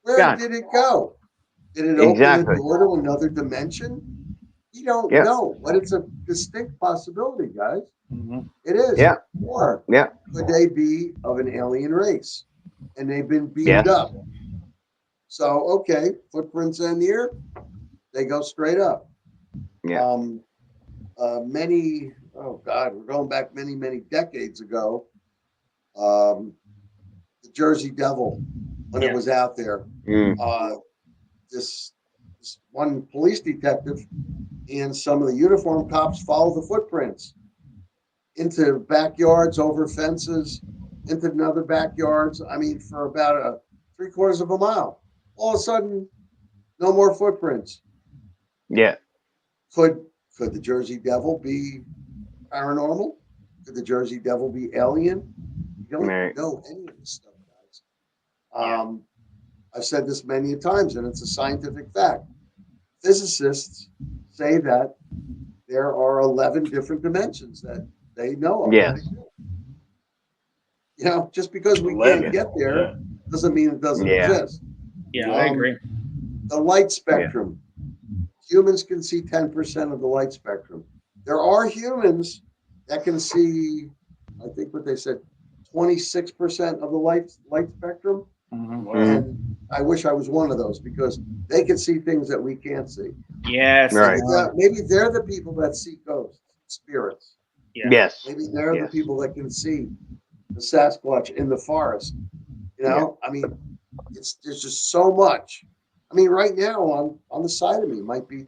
Where gone. did it go? Did it open Exactly. the door to another dimension? We don't Yep. know, but it's a distinct possibility, guys. Mm-hmm. It is. Yeah. Or Yeah. could they be of an alien race, and they've been beamed Yes. up? So okay, footprints in here, they go straight up. Yeah. Oh God, we're going back many decades ago. The Jersey Devil, when it was out there, this one police detective and some of the uniformed cops followed the footprints into backyards, over fences, into another backyards. I mean, for about 3/4 of a mile. All of a sudden, no more footprints. Yeah. Could the Jersey Devil be paranormal? Could the Jersey Devil be alien? You don't know any of this stuff, guys. I've said this many times, and it's a scientific fact. Physicists say that there are 11 different dimensions that they know of. Yes. Just because we 11. can't get there doesn't mean it doesn't exist. Yeah, I agree. The light spectrum. Humans can see 10% of the light spectrum. There are humans that can see, I think what they said, 26% of the light spectrum. Mm-hmm. Wow. And I wish I was one of those, because they can see things that we can't see. Yes. Right. Maybe they're the people that see ghosts, spirits. Yeah. Yes. Maybe they're the people that can see the Sasquatch in the forest. I mean, there's just so much I mean, right now on the side of me might be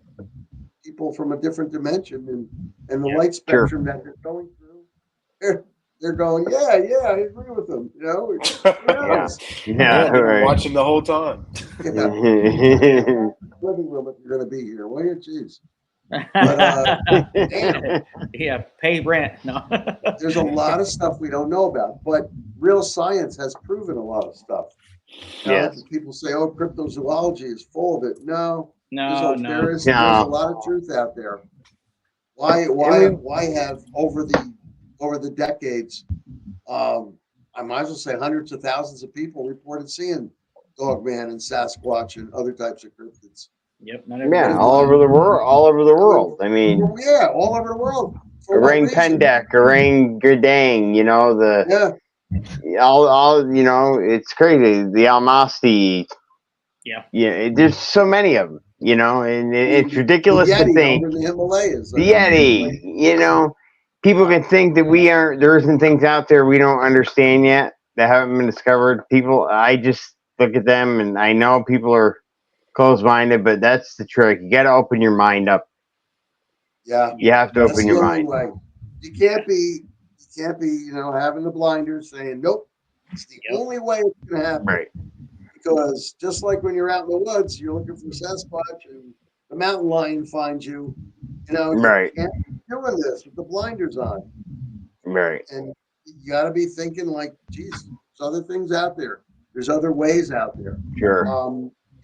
people from a different dimension, and the light Sure. spectrum that they're going through, they're going, yeah, I agree with them. You know, who Yeah. knows? Yeah. They've been Right. watching the whole time. Yeah, Yeah. living room if you're going to be here. Well, yeah, geez. But damn, Yeah, pay rent. No. there's a lot of stuff we don't know about, but real science has proven a lot of stuff. You know, Yes. people say, "Oh, cryptozoology is full of it." No, No, no. there's a lot of truth out there. Why have over the decades, I might as well say hundreds of thousands of people reported seeing Dogman and Sasquatch and other types of cryptids. Yep. Not Yeah, everybody. all over the world. All over the world. I mean, Yeah, all over the world. For what orang reason? pendek, orang gerdang. You know the Yeah, all. You know, it's crazy. The almasti. Yeah. Yeah, there's so many of them. You know, and it's ridiculous the to Yeti think. over in the Himalayas. The Yeti. You know, people can think that we aren't. There isn't things out there we don't understand yet that haven't been discovered. People, I just look at them and I know people are closed-minded, but that's the trick. You got to open your mind up. Yeah, You have to that's open the your only mind. way. You can't be, having the blinders saying, "Nope, it's the Yep. only way it's going to happen." Right. Because just like when you're out in the woods, you're looking for Sasquatch and the mountain lion finds you. You know, you Right. can't be doing this with the blinders on. Right. And you got to be thinking like, geez, there's other things out there. There's other ways out there. Sure.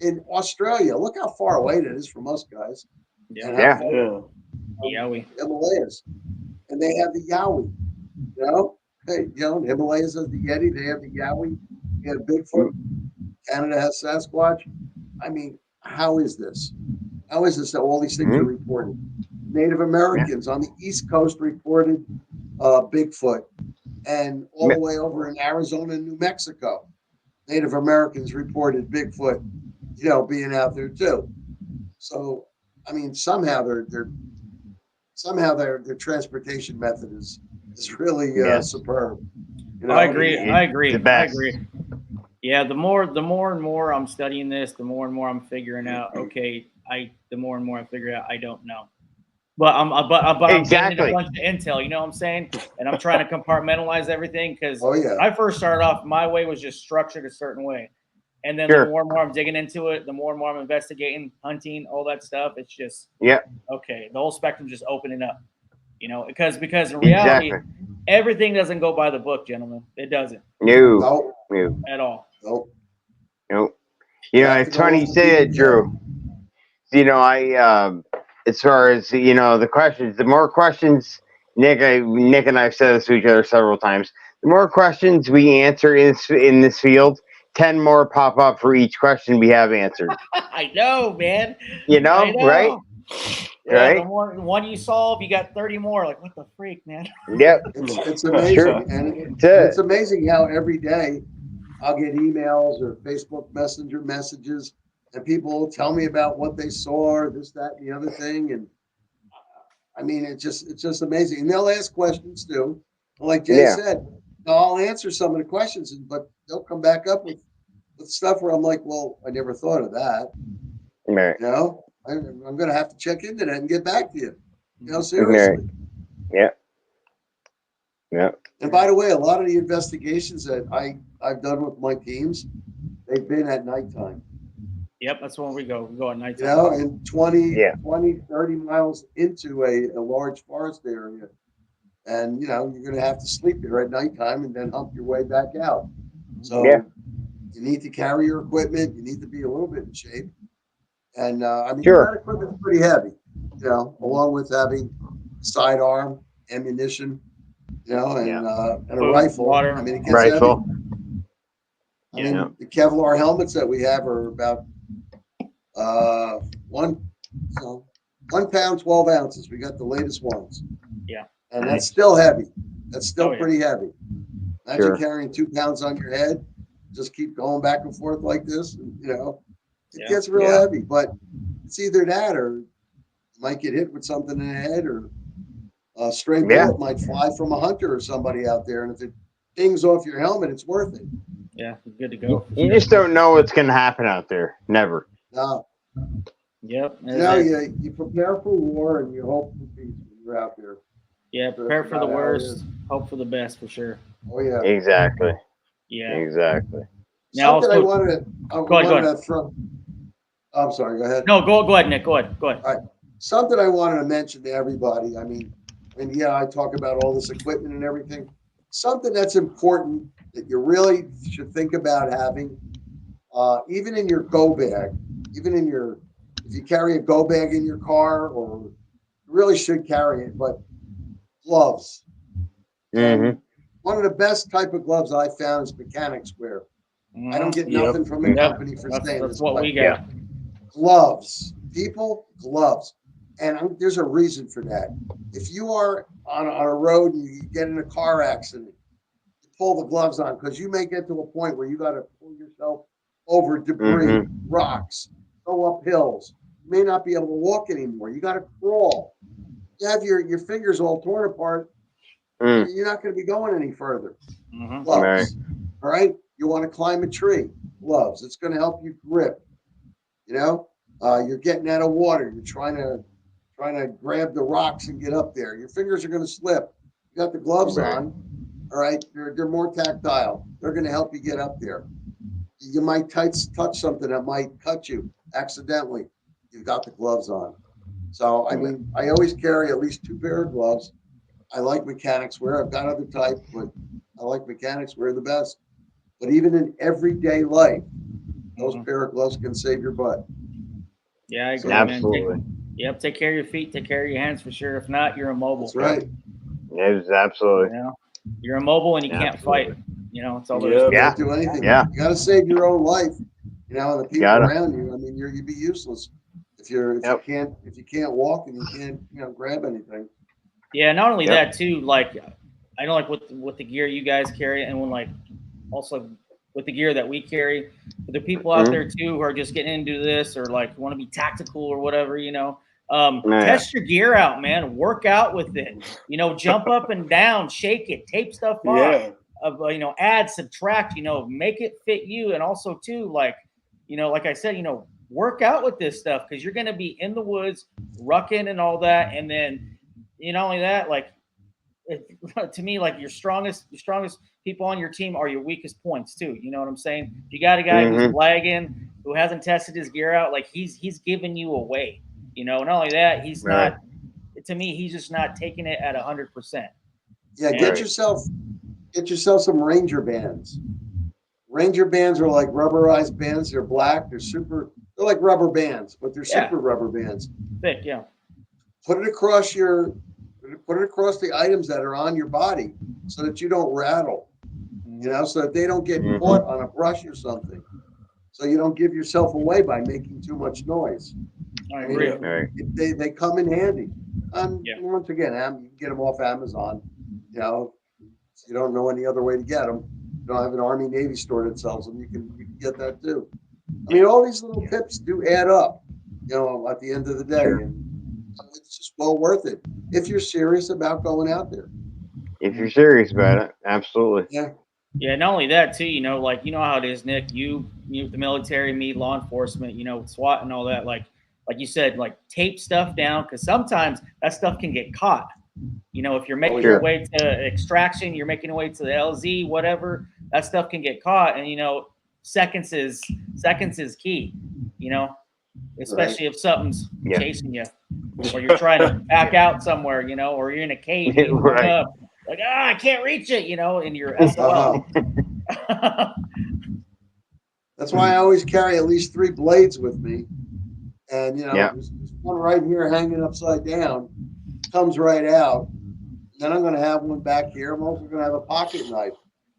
In Australia, look how far away that is from us, guys. Yeah. And Yeah. how Yeah. We. Himalayas. And they have the Yowie. You know? Hey, the Himalayas has the Yeti. They have the Yowie. You have Bigfoot. Canada has Sasquatch. I mean, how is this? How is this that all these things are reported? Native Americans on the East Coast reported Bigfoot, and all the way over in Arizona and New Mexico, Native Americans reported Bigfoot, being out there too. So, I mean, somehow their transportation method is really superb. I agree. I agree. The best. I agree. Yeah, the more and more I'm studying this, the more and more I'm figuring out. Okay, the more and more I figure out I don't know, but I'm getting a bunch of intel. You know what I'm saying? And I'm trying to compartmentalize everything because when I first started off, my way was just structured a certain way, and then the more and more I'm digging into it, the more and more I'm investigating, hunting, all that stuff. It's just okay. The whole spectrum just opening up. Because in reality, everything doesn't go by the book, gentlemen. It doesn't. No. At all. Nope. It's funny you say that, Drew. As far as the questions, the more questions, Nick and I've said this to each other several times. The more questions we answer in this field, 10 more pop up for each question we have answered. I know, man. I know. Right? Yeah, right. The more one you solve, you got 30 more. Like, what the freak, man? Yep. It's amazing, and it's amazing how every day I'll get emails or Facebook Messenger messages, and people will tell me about what they saw, or this, that, and the other thing. And I mean, it's just amazing. And they'll ask questions too. Like Jay said, I'll answer some of the questions, but they'll come back up with stuff where I'm like, well, I never thought of that. Right. I'm going to have to check into that and get back to you. Seriously. Yeah. Yeah. And by the way, a lot of the investigations that I've done with my teams, they've been at nighttime. Yep, that's when we go. We go at nighttime. And 20, 30 miles into a large forest area. And, you're going to have to sleep there at nighttime and then hump your way back out. So you need to carry your equipment. You need to be a little bit in shape. And, that equipment's pretty heavy, along with having sidearm, ammunition, and a rifle. Water. I mean, it gets rifle. heavy. The Kevlar helmets that we have are about 1 pound, 12 ounces. We got the latest ones. Yeah. And that's still heavy. That's still pretty heavy. Imagine Sure. carrying 2 pounds on your head. Just keep going back and forth like this. And, it gets real heavy. But it's either that or you might get hit with something in the head, or a stray bullet might fly from a hunter or somebody out there. And if it dings off your helmet, it's worth it. Yeah, good to go. You just don't know what's going to happen out there. Never. No, Yep. you know, you prepare for war and you hope for peace when you're out there. Yeah, So prepare that's for the about how it worst, is. hope for the best, for sure. Oh yeah. Exactly. Yeah. Exactly. Now, Something I also, wanted go ahead. to throw. I'm sorry. Go ahead. No, go ahead, Nick. Go ahead. All right. Something I wanted to mention to everybody. Yeah, I talk about all this equipment and everything. Something that's important that you really should think about having, even in your go bag, even in your, if you carry a go bag in your car, or you really should carry it, but gloves. Mm-hmm. And one of the best type of gloves I found is mechanics wear. I don't get Yep. nothing from the Yep. company for That's saying this, what but we got. gloves, people, gloves. And there's a reason for that. If you are on a road and you get in a car accident, you pull the gloves on, because you may get to a point where you got to pull yourself over debris, rocks, go up hills. You may not be able to walk anymore. You got to crawl. You have your fingers all torn apart. Mm. You're not going to be going any further. Mm-hmm. Gloves. All right. You want to climb a tree, gloves. It's going to help you grip. You know, you're getting out of water. You're trying to grab the rocks and get up there. Your fingers are going to slip. You got the gloves Right. on. All right. They're more tactile. They're going to help you get up there. You might touch something that might cut you accidentally. You've got the gloves on. So, I always carry at least 2 pair of gloves. I like mechanics wear. I've got other type, but I like mechanics wear the best. But even in everyday life, those pair of gloves can save your butt. Yeah, I agree, So, man. Absolutely. Yep, take care of your feet, take care of your hands for sure. If not, you're immobile. that's right. Yes, absolutely. You know, you're immobile and you can't Absolutely. fight. You know, it's all there is. Yeah. to You it. can't do anything. Yeah. You got to save your own life. You know, and the people Gotta. around you. You'd be useless if you Yep. can't walk and you can't grab anything. Yeah, not only Yep. that too. Like, I know, like with the gear you guys carry, and when like also with the gear that we carry, for the people out there too who are just getting into this or like want to be tactical or whatever, you know, test your gear out, man. Work out with it. You know, jump up and down, shake it, tape stuff off. Yeah. Add, subtract. You know, make it fit you, and also too, like, you know, like I said, you know, work out with this stuff because you're going to be in the woods, rucking and all that, and then, you know, not only that, like, to me, like your strongest people on your team are your weakest points too. You know what I'm saying? If you got a guy who's lagging, who hasn't tested his gear out, like he's giving you away. You know, not only that, he's Right. not. To me, he's just not taking it at 100%. Yeah, And- get yourself some Ranger bands. Ranger bands are like rubberized bands. They're black. They're like rubber bands, but they're Yeah. super rubber bands. Thick, yeah. Put it across the items that are on your body so that you don't rattle. You know, so that they don't get caught on a brush or something. So you don't give yourself away by making too much noise. I agree. Right. They come in handy. Yeah. Once again, you can get them off Amazon. You know, if you don't know any other way to get them. You don't have an Army Navy store that sells them. You can get that too. All these little tips do add up. You know, at the end of the day, and it's just well worth it if you're serious about going out there. If you're serious about it, absolutely. Yeah. Yeah, not only that too, you know, like you know how it is, Nick. You with the military, me, law enforcement, you know, SWAT and all that. Like you said, like tape stuff down because sometimes that stuff can get caught. You know, if you're making your way to extraction, you're making your way to the LZ, whatever, that stuff can get caught. And you know, seconds is key. You know, especially if something's chasing you, or you're trying to back out somewhere. You know, or you're in a cave, and you hung up. Like, I can't reach it, you know, in your SOL. That's why I always carry at least 3 blades with me. And, there's one right here hanging upside down, comes right out. Then I'm going to have one back here. I'm also going to have a pocket knife.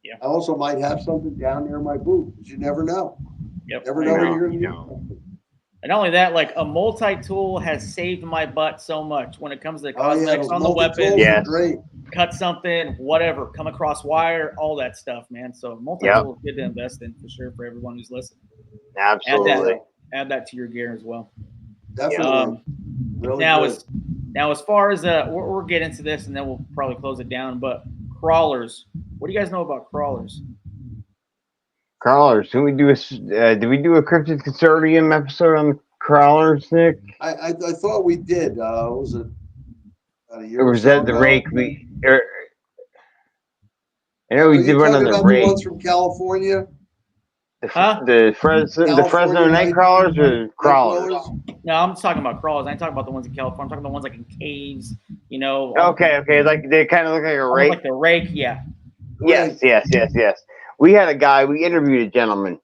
Yeah. I also might have something down near my boot, because you never know. Yep. Never know when you're going to need something. And not only that, like a multi-tool has saved my butt so much when it comes to the cosmetics on the weapon. Yeah, great. Cut something, whatever, come across wire, all that stuff, man. So multi-tool is good to invest in for sure for everyone who's listening. Absolutely. Add that to your gear as well. Definitely. Really now good. as far as we'll get into this and then we'll probably close it down. But crawlers, what do you guys know about crawlers? Crawlers. Did we do a Cryptid Consortium episode on crawlers, Nick? I thought we did. Was it about a year Or was so that the ago? rake? I know Are we you did one on talking the about the rake. ones from California? Huh? The Fresno California night crawlers or crawlers? No, I'm just talking about crawlers. I ain't talking about the ones in California. I'm talking about the ones like in caves. Okay. Like they kind of look like a almost rake. like the rake. Yeah. Yes. We had a guy. We interviewed a gentleman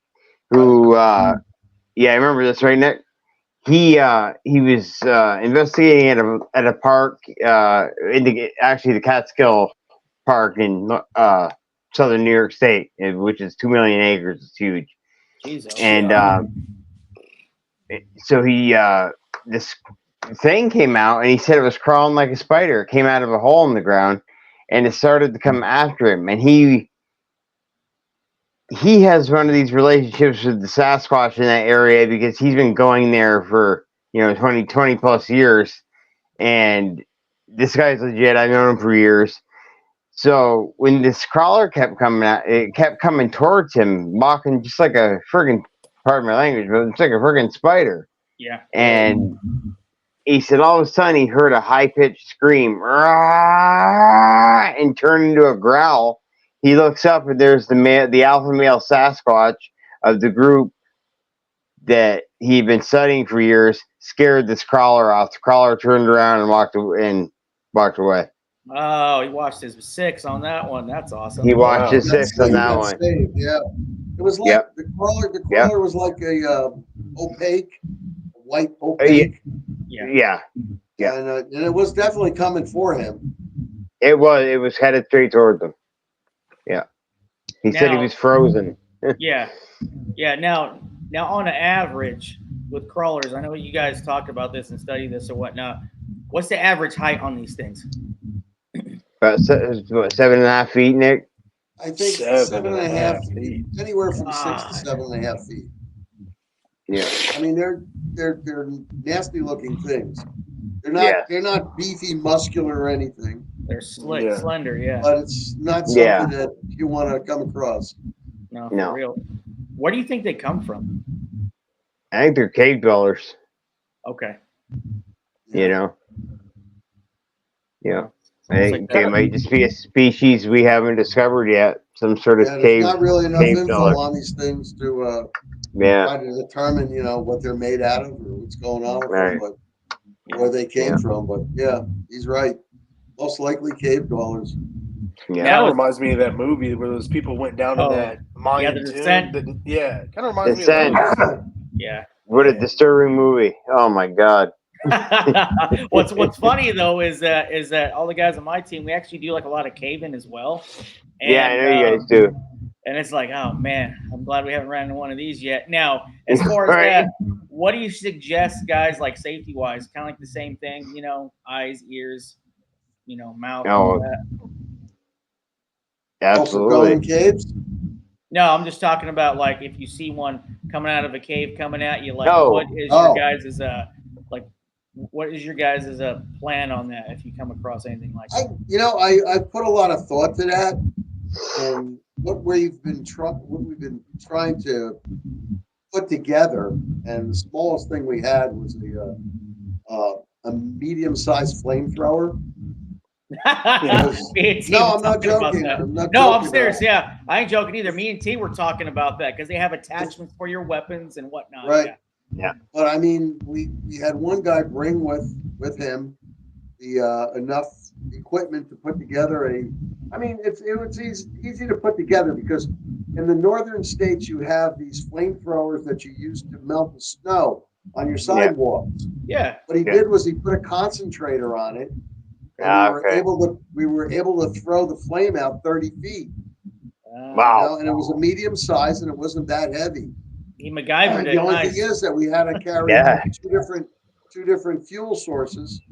who. I remember this, right, Nick? He was investigating at a park actually the Catskill Park in southern New York State, which is 2 million acres. It's huge. Jesus. And so he this thing came out, and he said it was crawling like a spider. It came out of a hole in the ground, and it started to come after him. And he has one of these relationships with the Sasquatch in that area because he's been going there for 20 plus years, and this guy's legit. I've known him for years. So when this crawler kept coming out, it kept coming towards him, walking just like a friggin', pardon my language, but it's like a friggin' spider. Yeah. And he said all of a sudden he heard a high-pitched scream, "Rah!" and turned into a growl. He looks up, and there's the alpha male Sasquatch of the group that he'd been studying for years, scared this crawler off. The crawler turned around and walked away. Oh, he watched his 6 on that one. That's awesome. He watched his That's 6 on that got one. saved, yeah. It was like Yep. the crawler was like a white opaque. Yeah. Yeah. And it was definitely coming for him. It was headed straight towards him. Yeah. He said he Now- was frozen. Yeah. Now on an average with crawlers, I know you guys talked about this and studied this or whatnot. What's the average height on these things? About 7.5 feet, Nick. I think 7.5 feet, anywhere from 6 to 7.5 feet. Yeah. I mean, they're nasty looking things. They're not beefy, muscular or anything, They're slick, slender, yeah. but it's not something that you want to come across. No, for real. Where do you think they come from? I think they're cave dwellers. Okay. Yeah. I Sounds think like they might just be a species we haven't discovered yet. Some sort of There's cave. not really enough cave info dweller. on these things to Yeah. try to determine, what they're made out of or what's going on with Right. them, but where they came from. But yeah, he's right. Most likely cave dwellers. Yeah. Kind of reminds me of that movie where those people went down in that Mayan The tomb. Descent. Kind of reminds Descent. me of that. Yeah. What a disturbing movie. Oh my God. What's funny though is that all the guys on my team, we actually do like a lot of caving as well. And, Yeah, I know you guys do. And it's like, oh man, I'm glad we haven't ran into one of these yet. Now, as far as Right. that, what do you suggest, guys, like safety wise? Kind of like the same thing, eyes, ears, mouth. All that. Also going Absolutely. caves. No, I'm just talking about like if you see one coming out of a cave coming at you, like No. what is your guys' what is your guys' plan on that if you come across anything like that? I put a lot of thought to that, and what we've been trying to put together, and the smallest thing we had was a medium-sized flamethrower. No, I'm not joking. I'm serious. Yeah, I ain't joking either. Me and T were talking about that because they have attachments for your weapons and whatnot. Right. Yeah. But I mean, we had one guy bring with him the enough equipment to put together it's easy to put together because in the northern states you have these flamethrowers that you use to melt the snow on your sidewalks. Yeah. What he did was he put a concentrator on it. And we were able to throw the flame out 30 feet. Wow. And it was a medium size and it wasn't that heavy. He MacGyvered it. The only thing is that we had to carry two different fuel sources.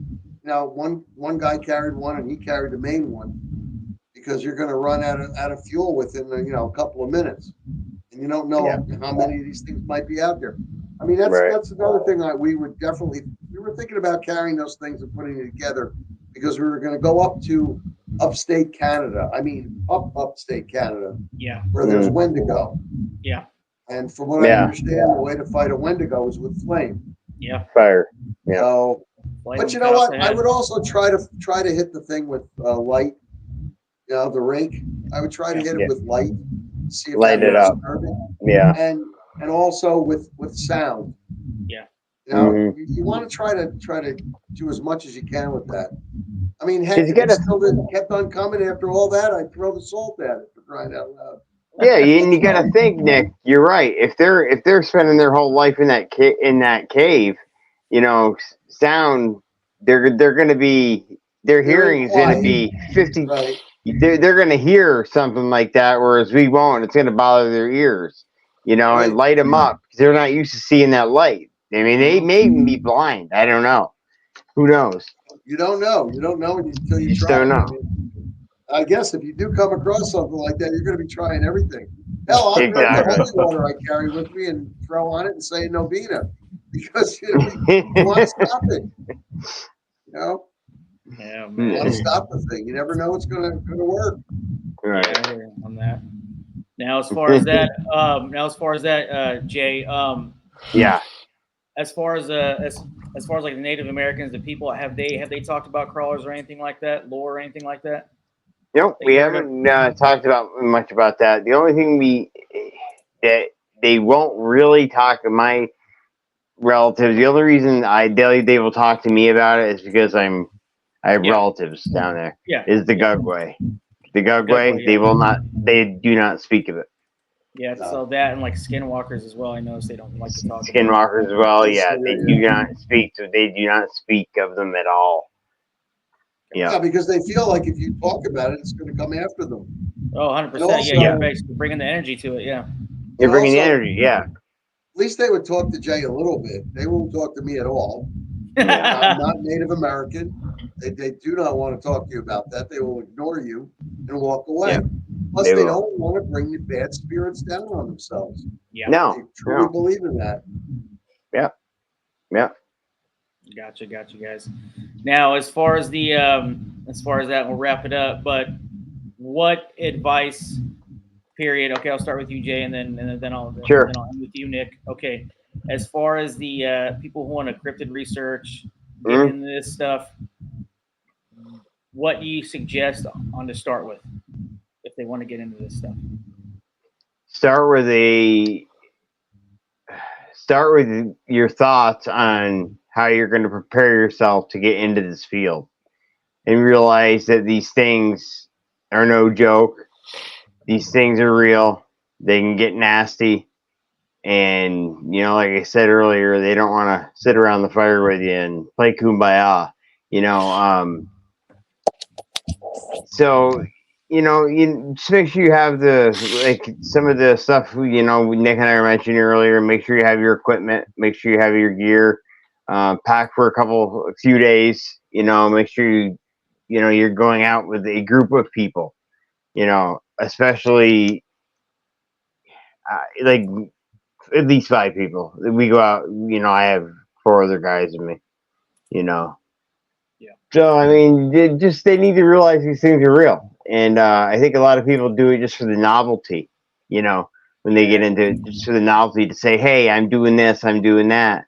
Now, one guy carried one and he carried the main one because you're going to run out of fuel within a couple of minutes, and you don't know how many of these things might be out there. I mean, that's another thing we were thinking about carrying those things and putting it together because we were going to go up to upstate Canada. I mean, upstate Canada. Yeah. Where there's Wendigo. Yeah. And from what I Yeah. understand, the way to fight a Wendigo is with flame. Yeah. Fire. Yeah. So, Light but them you know cut off what? the I head. would also try to hit the thing with light. You know, the rake. I would try to hit it Yeah. with light, see if Light that it would up. disturb it, Yeah. and also with sound. Yeah. You know, Mhm. you want to try to do as much as you can with that. I mean, heck, Cause you if it gotta, still kept on coming after all that, I'd throw the salt at it for crying out loud. yeah, and you gotta think, Nick. You're right. If they're spending their whole life in that cave, you know, sound. They're gonna be. Their They're hearing in is gonna quiet, be 50. right? They're gonna hear something like that, whereas we won't. It's gonna bother their ears, you know, and Right. light them up because they're not used to seeing that light. I mean, they Mhm. may even be blind. I don't know. Who knows? You don't know. You don't know until you You just try. don't I know. mean, I guess if you do come across something like that, you're going to be trying everything. Hell, I'll grab the Exactly. holy water I carry with me and throw on it and say novena because you want to stop it. You know, Yeah, you want to man. stop the thing. You never know what's going to work. Right. Yeah, I hear you on that. Now, as far as that, Jay, Yeah. as far as like the Native Americans, the people have they talked about crawlers or anything like that, lore or anything like that? Nope, That we you heard of? haven't talked about much about that. The only thing that they won't really talk to my relatives. The only reason they will talk to me about it is because I have Yeah. relatives down there. Yeah. Is the Yeah. Gugway. The Gugway, Gugway, yeah. they will not. They do not speak of it. Yeah. So that and like skinwalkers as well. I noticed they don't like to talk about. Skinwalkers as well. Yes, Yeah, they do not speak. So they do not speak of them at all. Yeah, Yeah. because they feel like if you talk about it, it's going to come after them. Oh, 100%. Yeah, also- you're basically bringing the energy to it. Yeah. You're And bringing the also, energy. Yeah. at least they would talk to Jay a little bit. They won't talk to me at all. Yeah. I'm not Native American. They do not want to talk to you about that. They will ignore you and walk away. Yeah, Plus, they they will. don't want to bring the bad spirits down on themselves. Yeah. No. They truly No. believe in that. Yeah. Yeah. Gotcha, guys. Now, as far as that, we'll wrap it up. But what advice? Period. Okay, I'll start with you, Jay, and then I'll Sure. end with you, Nick. Okay. As far as the people who want to cryptid research, get Mhm. into this stuff, what do you suggest on to start with if they want to get into this stuff? Start with your thoughts on how you're going to prepare yourself to get into this field and realize that these things are no joke. These things are real. They can get nasty. And, you know, like I said earlier, they don't want to sit around the fire with you and play kumbaya, you know. So, you know, you just make sure you have some of the stuff, you know, Nick and I were mentioning earlier. Make sure you have your equipment, make sure you have your gear, pack for a few days, you know, make sure you're going out with a group of people, you know, especially like at least 5 people. We go out, you know, I have 4 other guys with me, you know. Yeah. So I mean, they need to realize these things are real, and I think a lot of people do it just for the novelty, you know, when they get into it, just for the novelty to say, "Hey, I'm doing this, I'm doing that,"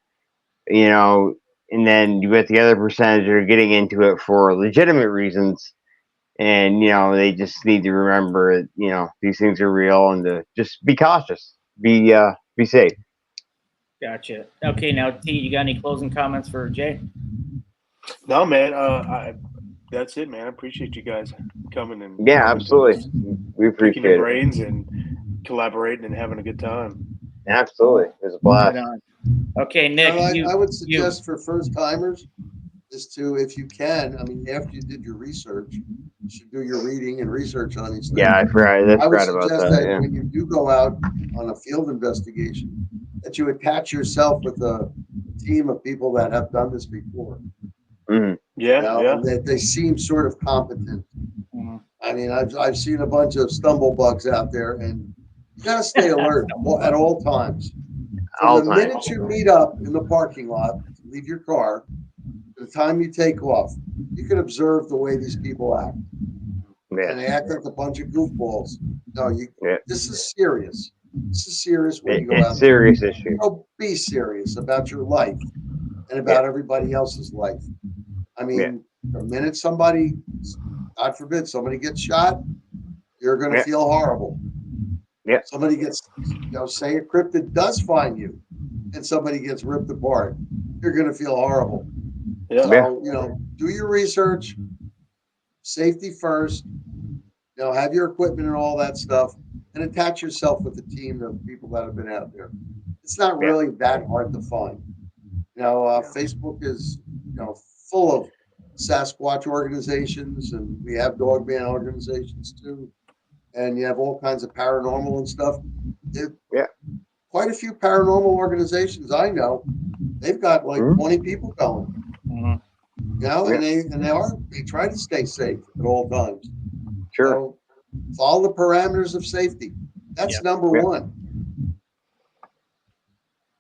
you know, and then you get the other percentage that are getting into it for legitimate reasons, and you know, they just need to remember, you know, these things are real, and to just be cautious, be safe. Gotcha. Okay, now T, you got any closing comments for Jay? No, man. That's it, man. I appreciate you guys coming and Yeah, talking to absolutely. us, We picking appreciate your it. brains and collaborating and having a good time. Absolutely, it was a Right blast. on. Okay, You Nick, know, I would suggest for first timers is to, if you can, I mean, after you did your research, you should do your reading and research on these things. Yeah, I would forgot about suggest that. that Yeah. when you do go out on a field investigation, that you attach yourself with a team of people that have done this before. Mhm. Yeah, You know, yeah. and that they seem sort of competent. Mhm. I mean, I've seen a bunch of stumble bugs out there, and you gotta stay alert at all times. From All the time. minute you meet up in the parking lot to leave your car, to the time you take off, you can observe the way these people act, and they Yeah. act like a bunch of goofballs. No, Yeah. this is serious. This is serious when you go It's out a serious issue. So be serious about your life and about everybody else's life. I mean, the minute somebody, God forbid, somebody gets shot, you're going to feel horrible. Yeah. Somebody gets, say a cryptid does find you and somebody gets ripped apart, you're going to feel horrible. Yeah. So, do your research, safety first, have your equipment and all that stuff, and attach yourself with a team of people that have been out there. It's not really that hard to find. Facebook is, full of Sasquatch organizations, and we have Dogman organizations too. And you have all kinds of paranormal and stuff. Quite a few paranormal organizations I know. They've got like 20 people going. And they try to stay safe at all times. Sure. So follow the parameters of safety. That's number one.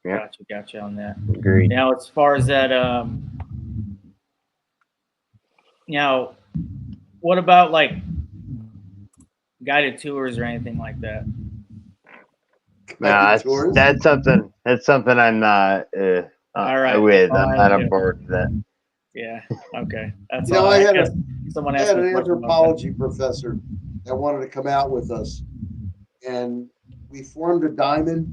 Yeah. Gotcha on that. Agreed. Now, as far as that, what about like guided tours or anything like that? No, that's something. That's something I'm not All right. with. I'm not on board with that. Yeah. Okay. That's I had someone I asked had me an anthropology professor that wanted to come out with us, and we formed a diamond,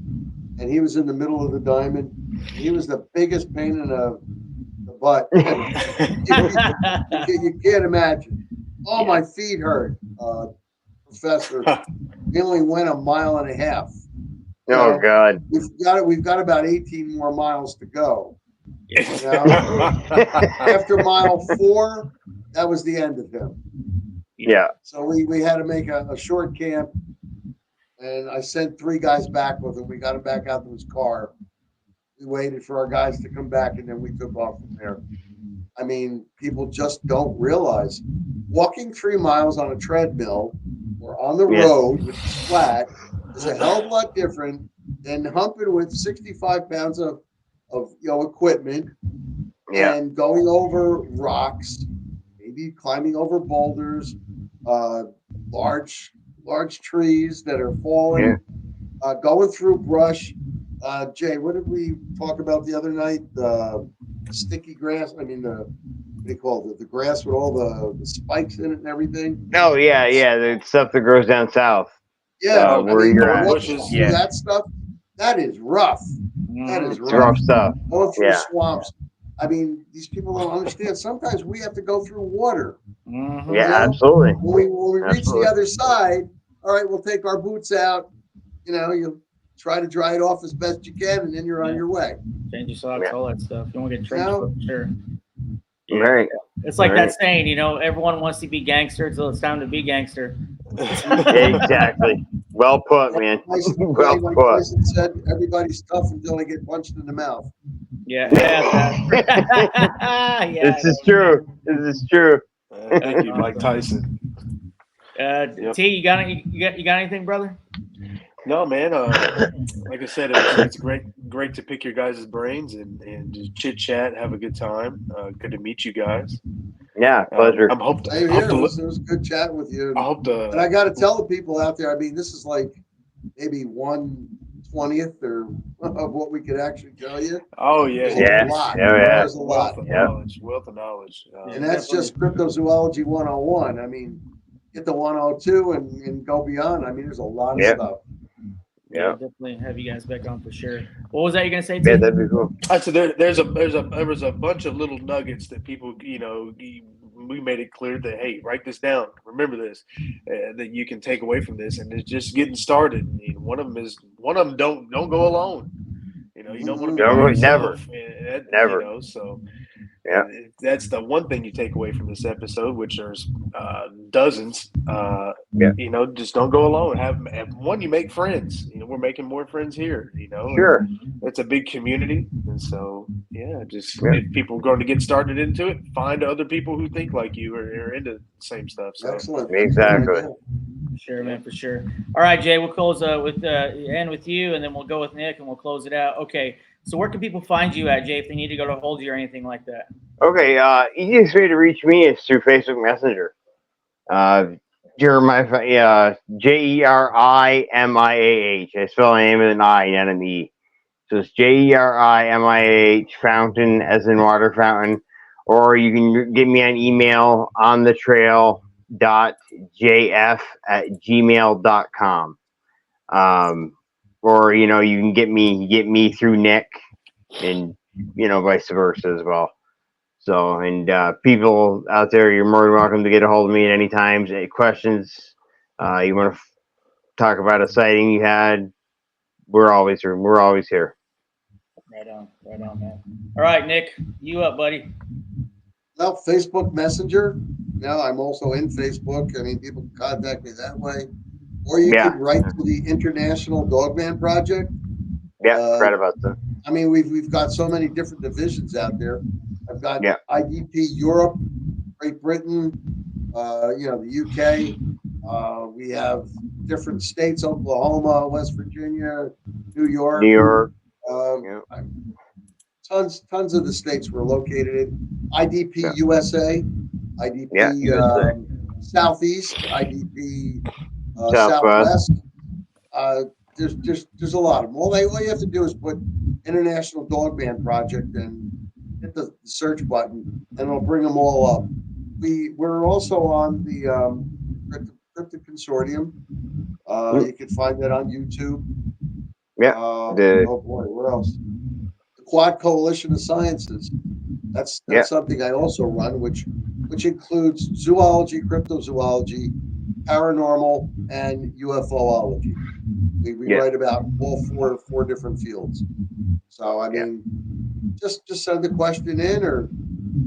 and he was in the middle of the diamond. He was the biggest pain in the butt. You can't imagine. Oh, my feet hurt, Professor. We only went a mile and a half. Oh God! We've got about 18 more miles to go. After mile 4, that was the end of him. Yeah. So we had to make a short camp, and I sent 3 guys back with him. We got him back out to his car. We waited for our guys to come back, and then we took off from there. I mean, people just don't realize walking 3 miles on a treadmill or on the road, which is flat, is a hell of a lot different than humping with 65 pounds of equipment and going over rocks, maybe climbing over boulders, large trees that are falling, going through brush. Jay, what did we talk about the other night? The sticky grass. I mean, what do you call it? The grass with all the spikes in it and everything. Oh yeah, the stuff that grows down south. Yeah, where you're at. That stuff, that is rough. That is rough stuff. Going through swamps. I mean, these people don't understand. Sometimes we have to go through water. Yeah, absolutely. When we reach the other side, all right, we'll take our boots out. You try to dry it off as best you can, and then you're on your way. Change your socks, all that stuff. You don't want to get trenched, for sure. Right. It's like that saying, everyone wants to be gangster until it's time to be gangster. Exactly. Well put, man. Well like put. Tyson said, everybody's tough until they get punched in the mouth. Yeah. This is true. This is true. Thank you, Mike Tyson. T, you got anything, brother? No, man. Like I said, it's great to pick your guys' brains and just chit chat, have a good time. Good to meet you guys. Yeah, pleasure. It was good chatting with you. And I got to tell the people out there. I mean, this is like maybe 1/20th of what we could actually tell you. Oh yeah, There's a lot. There's a lot. Wealth of knowledge. And that's just cryptozoology 101. I mean, get the 102 and go beyond. I mean, there's a lot of stuff. Yeah, definitely have you guys back on for sure. What was that you're gonna say? Yeah, that'd be cool. So there was a bunch of little nuggets that people, we made it clear that, hey, write this down, remember this, that you can take away from this, and it's just getting started. One of them don't go alone. You don't want to be by yourself. Never. So that's the one thing you take away from this episode, which there's dozens. Just don't go alone. Have one, you make friends. We're making more friends here. Sure. It's a big community, and so if people are going to get started into it, find other people who think like you or are into the same stuff. So excellent. Exactly. For sure, man, for sure. All right, Jay, we'll close end with you, and then we'll go with Nick, and we'll close it out. Okay, so where can people find you at, Jay, if they need to go to hold you or anything like that? Okay, easiest way to reach me is through Facebook Messenger. Jeremiah, Jerimiah. I spell the name with an I and an E. So it's Jerimiah Fountain, as in water fountain. Or you can get me on email on the trail.jf@gmail.com. Or you can get me through Nick, and vice versa as well. So, and people out there, you're more than welcome to get a hold of me at any time. Any questions, you want to talk about a sighting you had, we're always here. We're always here. Right on, man. All right, Nick, you up, buddy? Well, Facebook Messenger. I'm also in Facebook. I mean, people can contact me that way. Or you Yeah. could write to the International Dogman Project. Yeah, read about them. I mean, we've got so many different divisions out there. I've got Yeah. IDP Europe, Great Britain, the UK. We have different states: Oklahoma, West Virginia, New York. New York. Yeah. Tons of the states we're located in. IDP Yeah. USA, IDP USA. Southeast, IDP Southwest. There's a lot of them. All you have to do is put International Dogman Project and hit the search button, and it'll bring them all up. We're also on the Cryptid Consortium. You can find that on YouTube. Yeah. Oh boy, what else? The Quad Coalition of Sciences. That's something I also run, which includes zoology, cryptozoology, paranormal, and UFOlogy. We write about all four different fields. So I mean, just send the question in, or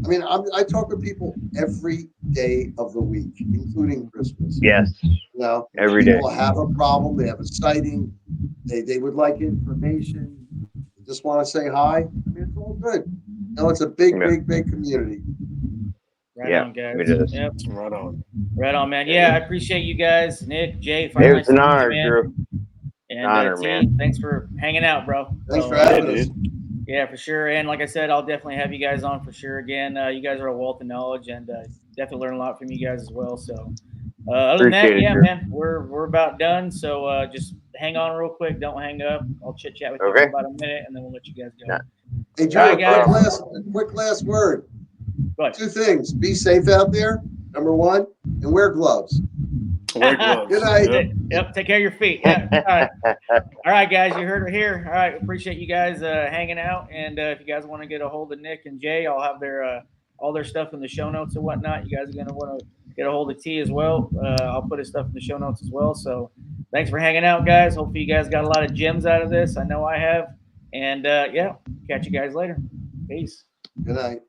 I mean, I talk with people every day of the week, including Christmas. Yes. Every day. People have a problem. They have a sighting. They would like information. They just want to say hi. I mean, it's all good. It's a big community. Right on, guys. It is. Yep. Right on, man. Yeah, I appreciate you guys, Nick, Jay. It was an honor, Drew. And honor, T, man. Thanks for hanging out, bro. Thanks for having us. Yeah, for sure. And like I said, I'll definitely have you guys on for sure again. You guys are a wealth of knowledge, and definitely learn a lot from you guys as well. So, other than that, man, we're about done. So just hang on real quick. Don't hang up. I'll chit chat with you for about a minute, and then we'll let you guys go. Hey, Drew, quick last word. Two things: be safe out there. Number one, and wear gloves. Wear gloves. Good night. Yep. Take care of your feet. Yeah. All right. All right, guys. You heard it here. All right. Appreciate you guys hanging out. And if you guys want to get a hold of Nick and Jay, I'll have their all their stuff in the show notes and whatnot. You guys are going to want to get a hold of T as well. I'll put his stuff in the show notes as well. So thanks for hanging out, guys. Hopefully you guys got a lot of gems out of this. I know I have. And catch you guys later. Peace. Good night.